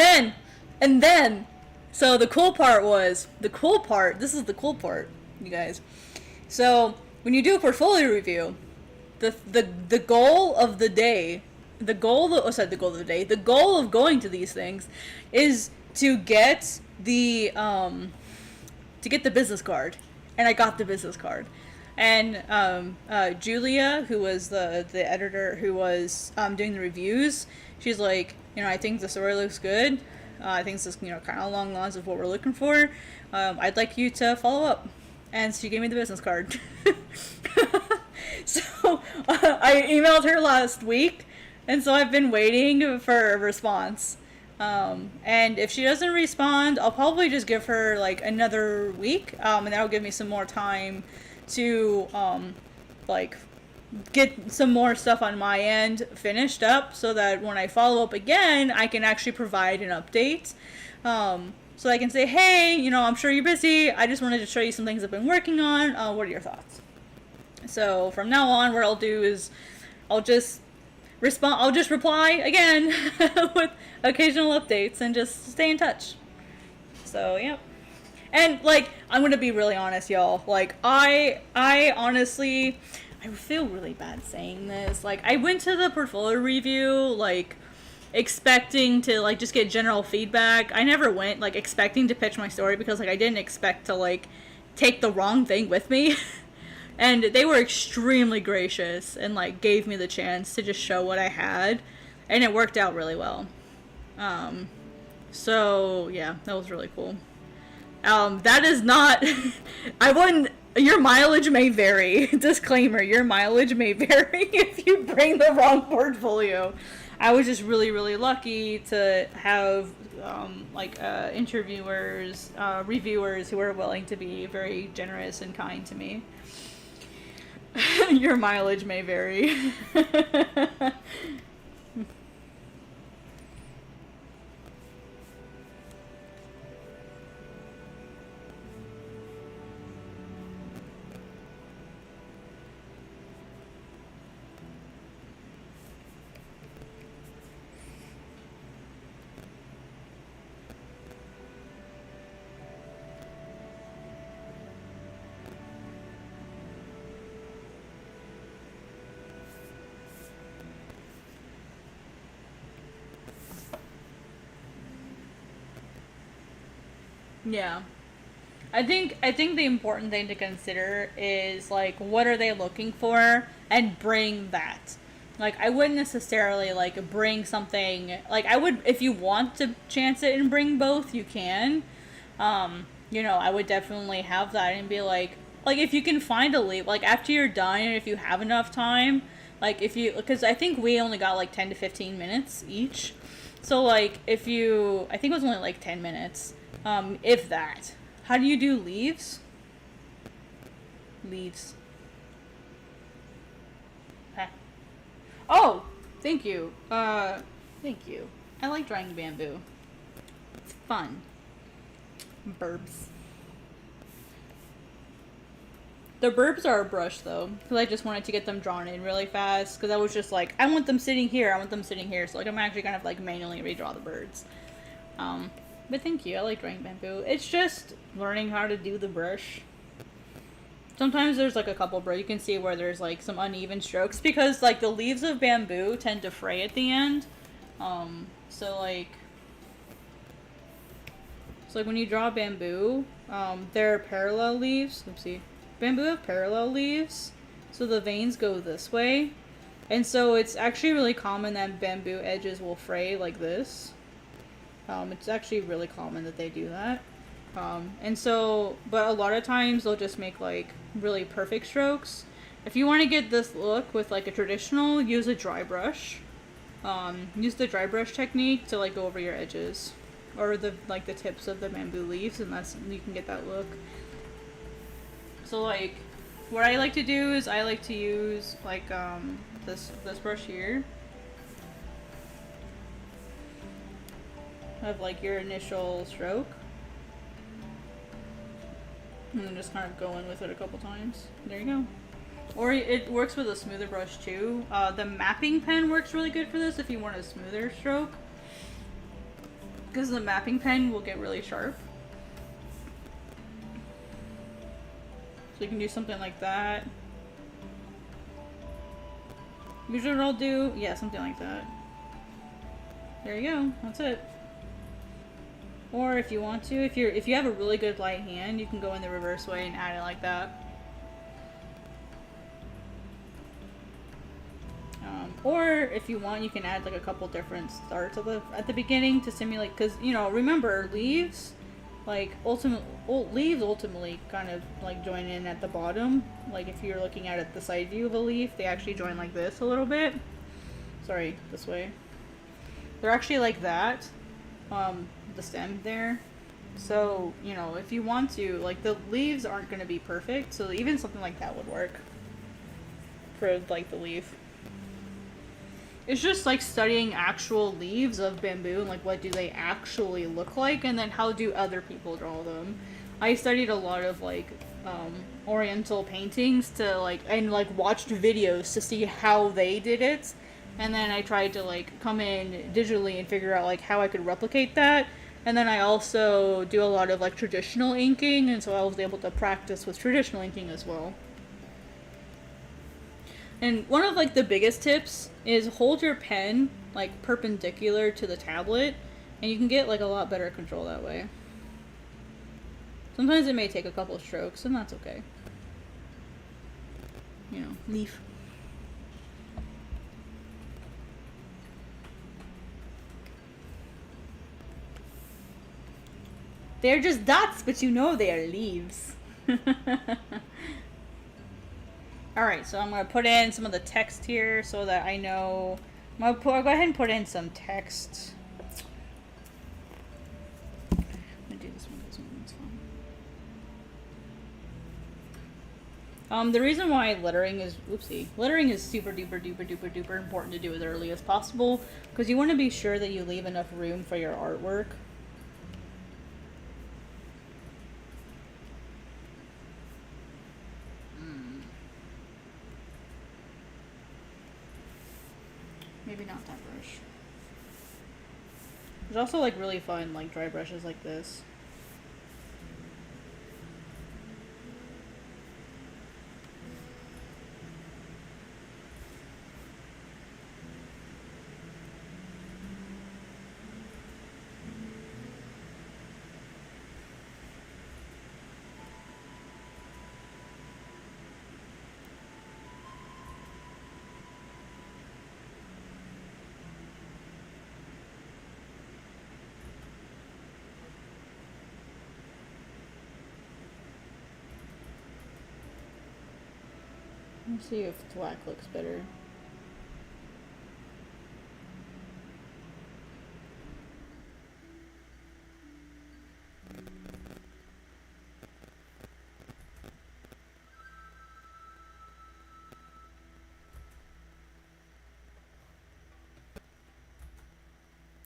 then so the cool part, this is the cool part, you guys. So when you do a portfolio review, the goal of the day, the goal of going to these things is to get the business card. And I got the business card. And Julia, who was the editor who was doing the reviews, she's like, I think the story looks good. I think this is, kind of along the lines of what we're looking for. I'd like you to follow up. And she gave me the business card. So I emailed her last week, and so I've been waiting for a response. And if she doesn't respond, I'll probably just give her like another week, and that'll give me some more time to get some more stuff on my end finished up, so that when I follow up again, I can actually provide an update. So I can say, hey, I'm sure you're busy. I just wanted to show you some things I've been working on. What are your thoughts? So from now on, what I'll do is I'll just reply again with occasional updates and just stay in touch. So, yep. And, I'm going to be really honest, y'all. I honestly, I feel really bad saying this. I went to the portfolio review, expecting to, just get general feedback. I never went, expecting to pitch my story, because, I didn't expect to, take the wrong thing with me. And they were extremely gracious and, gave me the chance to just show what I had. And it worked out really well. So, yeah, that was really cool. That is not... I wouldn't... Your mileage may vary. Disclaimer, your mileage may vary if you bring the wrong portfolio. I was just really, really lucky to have, interviewers, reviewers who were willing to be very generous and kind to me. Your mileage may vary. Yeah. I think the important thing to consider is like what are they looking for and bring that. Like I wouldn't necessarily like bring something like I would if you want to chance it and bring both, you can. I would definitely have that and be like if you can find a leap like after you're done and if you have enough time, like if you because I think we only got like 10 to 15 minutes each. So like if you I think it was only like 10 minutes. If that. How do you do leaves? Leaves. Huh. Oh, thank you. Thank you. I like drawing bamboo. It's fun. Burbs. The burbs are a brush though, because I just wanted to get them drawn in really fast. Because I was just like, I want them sitting here. I want them sitting here. So like, I'm actually gonna like manually redraw the birds. But thank you. I like drawing bamboo. It's just learning how to do the brush. Sometimes there's like a couple bro you can see where there's like some uneven strokes because like the leaves of bamboo tend to fray at the end. So like when you draw bamboo, there are parallel leaves. Oopsie. Bamboo have parallel leaves, so the veins go this way. And so it's actually really common that bamboo edges will fray like this. It's actually really common that they do that. But a lot of times they'll just make like really perfect strokes. If you want to get this look with like a traditional, use a dry brush. Use the dry brush technique to like go over your edges or the tips of the bamboo leaves, and you can get that look. So like, what I like to do is I like to use like this brush here. Of like your initial stroke. And then just kind of go in with it a couple times. There you go. Or it works with a smoother brush too. The mapping pen works really good for this if you want a smoother stroke. Because the mapping pen will get really sharp. So you can do something like that. Usually what I'll do, yeah, something like that. There you go. That's it. Or if you want to, if you have a really good light hand, you can go in the reverse way and add it like that. Or if you want, you can add like a couple different starts at the beginning to simulate. Because remember leaves, ultimately kind of like join in at the bottom. Like if you're looking at it the side view of a leaf, they actually join like this a little bit. Sorry, this way. They're actually like that. The stem there. So, if you want to, like the leaves aren't going to be perfect, so even something like that would work for like the leaf. It's just like studying actual leaves of bamboo and like what do they actually look like and then how do other people draw them. I studied a lot of like oriental paintings to watched videos to see how they did it. And then I tried to like come in digitally and figure out like how I could replicate that. And then I also do a lot of like traditional inking, and so I was able to practice with traditional inking as well. And one of like the biggest tips is hold your pen like perpendicular to the tablet, and you can get like a lot better control that way. Sometimes it may take a couple strokes, and that's okay. Leaf. They're just dots, but they are leaves. Alright, so I'm going to put in some of the text here so that I know... I'll go ahead and put in some text. I'm going to do this one. This one's fun. The reason why lettering is super duper important to do as early as possible, because you want to be sure that you leave enough room for your artwork. Maybe not that brush. There's also like really fun like dry brushes like this. Let me see if black looks better.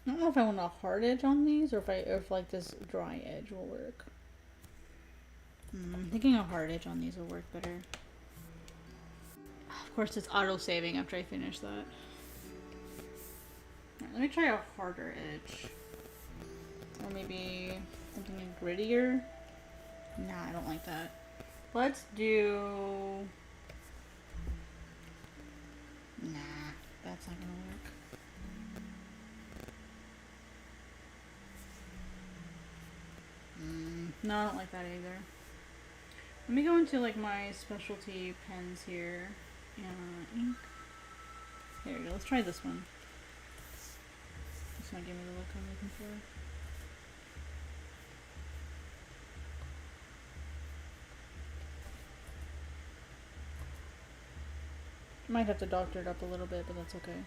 I don't know if I want a hard edge on these or if like this dry edge will work. I'm thinking a hard edge on these will work better. Of course, it's auto-saving after I finish that. Alright, let me try a harder edge. Or maybe something grittier. Nah, I don't like that. Let's do... Nah, that's not gonna work. No, I don't like that either. Let me go into like my specialty pens here. Ink. There we go. Let's try this one. This might give me the look I'm looking for. Might have to doctor it up a little bit, but that's okay.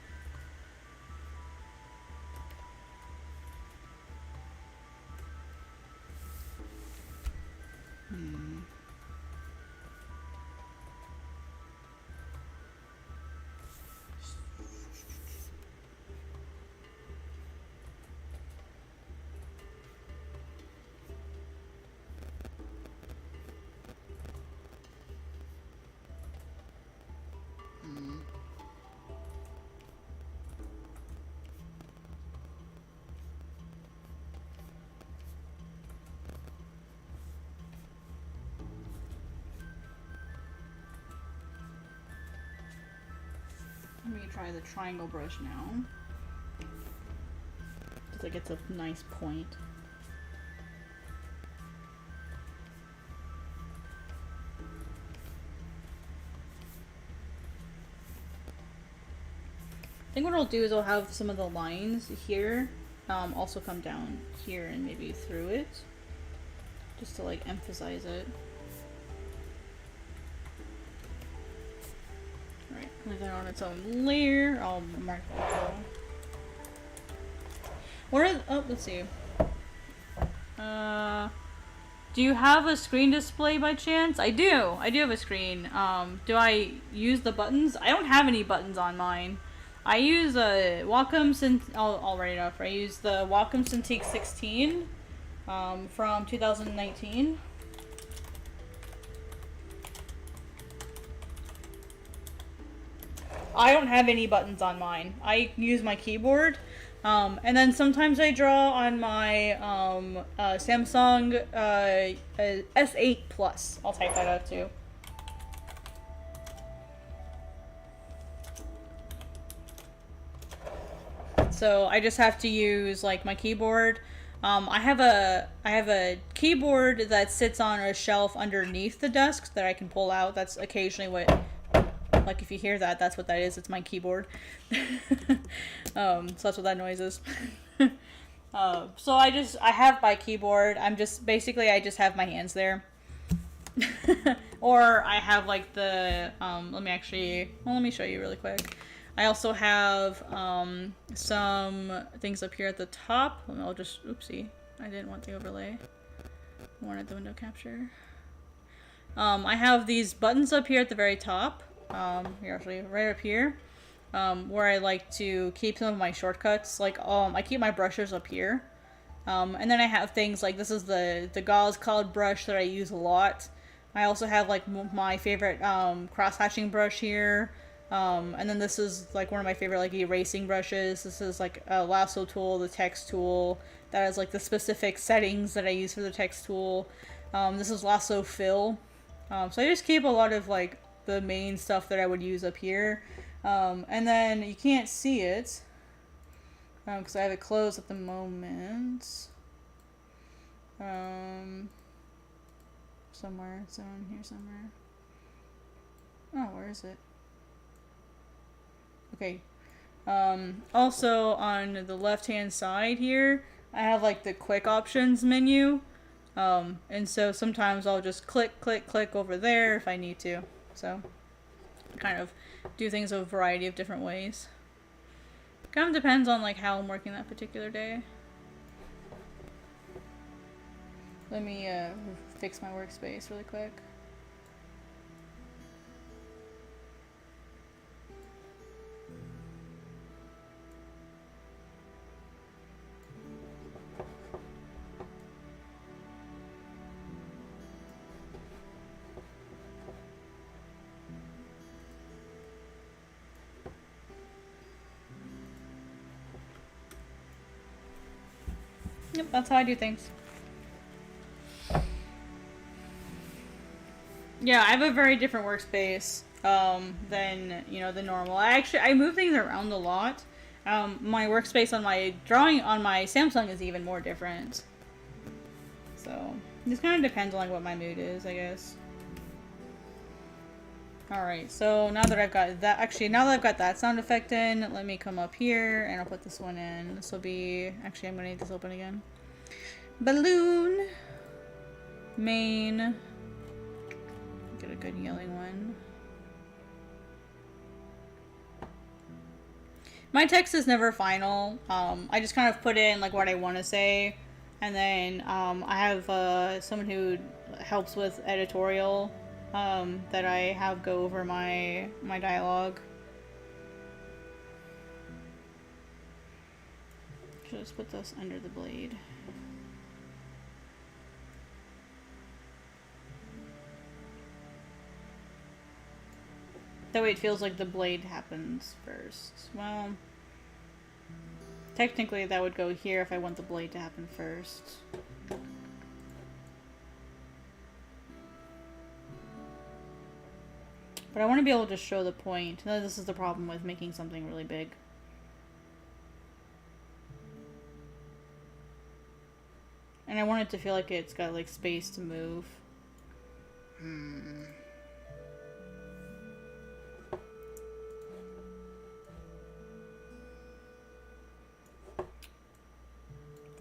Let me try the triangle brush now. Just like it's a nice point. I think what I'll do is I'll have some of the lines here also come down here and maybe through it. Just to like emphasize it. Leave that on its own layer. I'll mark that. What are oh, let's see. Do you have a screen display by chance? I do. I do have a screen. Do I use the buttons? I don't have any buttons on mine. I use a Wacom I'll write it off. I use the Wacom Cintiq 16 from 2019. I don't have any buttons on mine. I use my keyboard. And then sometimes I draw on my Samsung S8 Plus. I'll type that out too. So I just have to use like my keyboard. I have a keyboard that sits on a shelf underneath the desk that I can pull out. That's occasionally what. Like if you hear that, that's what that is. It's my keyboard. So that's what that noise is. So I have my keyboard. I just have my hands there. Or I have like the, let me show you really quick. I also have some things up here at the top. I'll just, oopsie, I didn't want the overlay. I wanted the window capture. I have these buttons up here at the very top. Here, actually, right up here, where I like to keep some of my shortcuts. Like, I keep my brushes up here. And then I have things like, this is the Gauze Cloud brush that I use a lot. I also have, like, my favorite, cross-hatching brush here. And then this is, like, one of my favorite, like, erasing brushes. This is, like, a lasso tool, the text tool. That has, like, the specific settings that I use for the text tool. This is lasso fill. So I just keep a lot of, like, the main stuff that I would use up here. And then you can't see it because I have it closed at the moment. Somewhere. It's on here somewhere. Oh, where is it? Okay. Also on the left hand side here, I have like the quick options menu. And so sometimes I'll just click over there if I need to. So kind of do things a variety of different ways. Kind of depends on like how I'm working that particular day. Let me fix my workspace really quick. Yep, that's how I do things. Yeah, I have a very different workspace than, you know, the normal. I move things around a lot. My workspace on my Samsung is even more different. So, it just kind of depends on like what my mood is, I guess. Alright, so now that I've got that sound effect in, let me come up here and I'll put this one in. This will be, actually I'm gonna need this open again. Balloon. Main. Get a good yelling one. My text is never final. I just kind of put in like what I want to say. And then I have someone who helps with editorial. That I have go over my dialogue. Just put this under the blade. That way it feels like the blade happens first. Well, technically that would go here if I want the blade to happen first. But I want to be able to show the point. This is the problem with making something really big. And I want it to feel like it's got like space to move.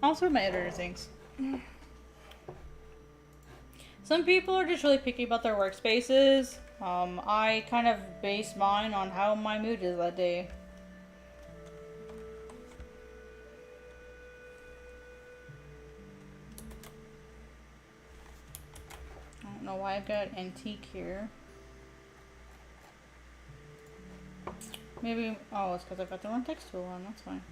Also what my editor thinks. Some people are just really picky about their workspaces. I kind of base mine on how my mood is that day. I don't know why I've got antique here. Maybe, oh, it's because I've got the wrong text tool on, that's fine.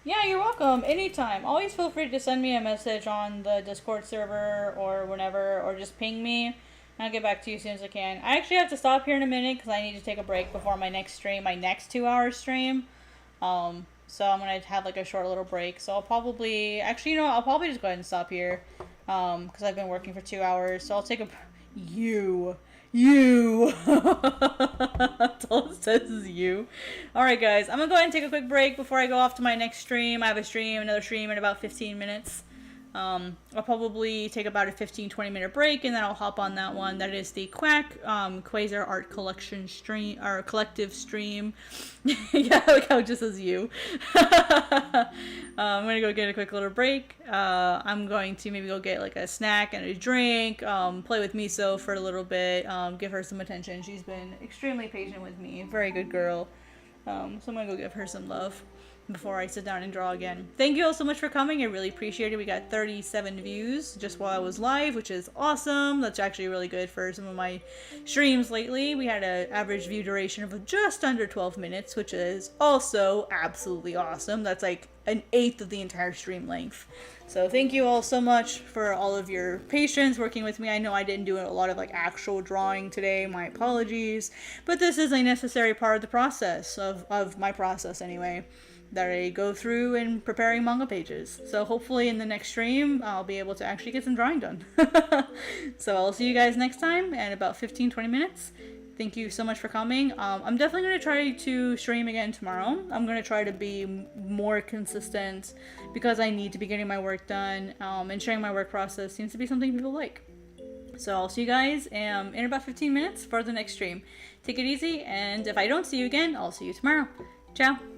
Yeah, you're welcome. Anytime. Always feel free to send me a message on the Discord server or whenever, or just ping me, and I'll get back to you as soon as I can. I actually have to stop here in a minute because I need to take a break before my next stream, my next 2-hour stream. So I'm going to have like a short little break. So I'll probably, actually, you know, I'll probably just go ahead and stop here because I've been working for 2 hours. So I'll take a, you. That's all it says is you. Alright guys, I'm gonna go ahead and take a quick break before I go off to my next stream. I have another stream in about 15 minutes. I'll probably take about a 15-20 minute break and then I'll hop on that one. That is the Quack Quasar Art Collection stream, or collective stream. Yeah, like how it just says you. I'm gonna go get a quick little break. I'm going to maybe go get like a snack and a drink, play with Miso for a little bit, give her some attention. She's been extremely patient with me, very good girl. So I'm gonna go give her some love before I sit down and draw again. Thank you all so much for coming. I really appreciate it. We got 37 views just while I was live, which is awesome. That's actually really good for some of my streams lately. We had an average view duration of just under 12 minutes, which is also absolutely awesome. That's like an eighth of the entire stream length. So thank you all so much for all of your patience working with me. I know I didn't do a lot of like actual drawing today. My apologies. But this is a necessary part of the process, of my process anyway, that I go through in preparing manga pages. So hopefully in the next stream, I'll be able to actually get some drawing done. So I'll see you guys next time in about 15-20 minutes. Thank you so much for coming. I'm definitely going to try to stream again tomorrow. I'm going to try to be more consistent because I need to be getting my work done, and sharing my work process seems to be something people like. So I'll see you guys in about 15 minutes for the next stream. Take it easy, and if I don't see you again, I'll see you tomorrow. Ciao!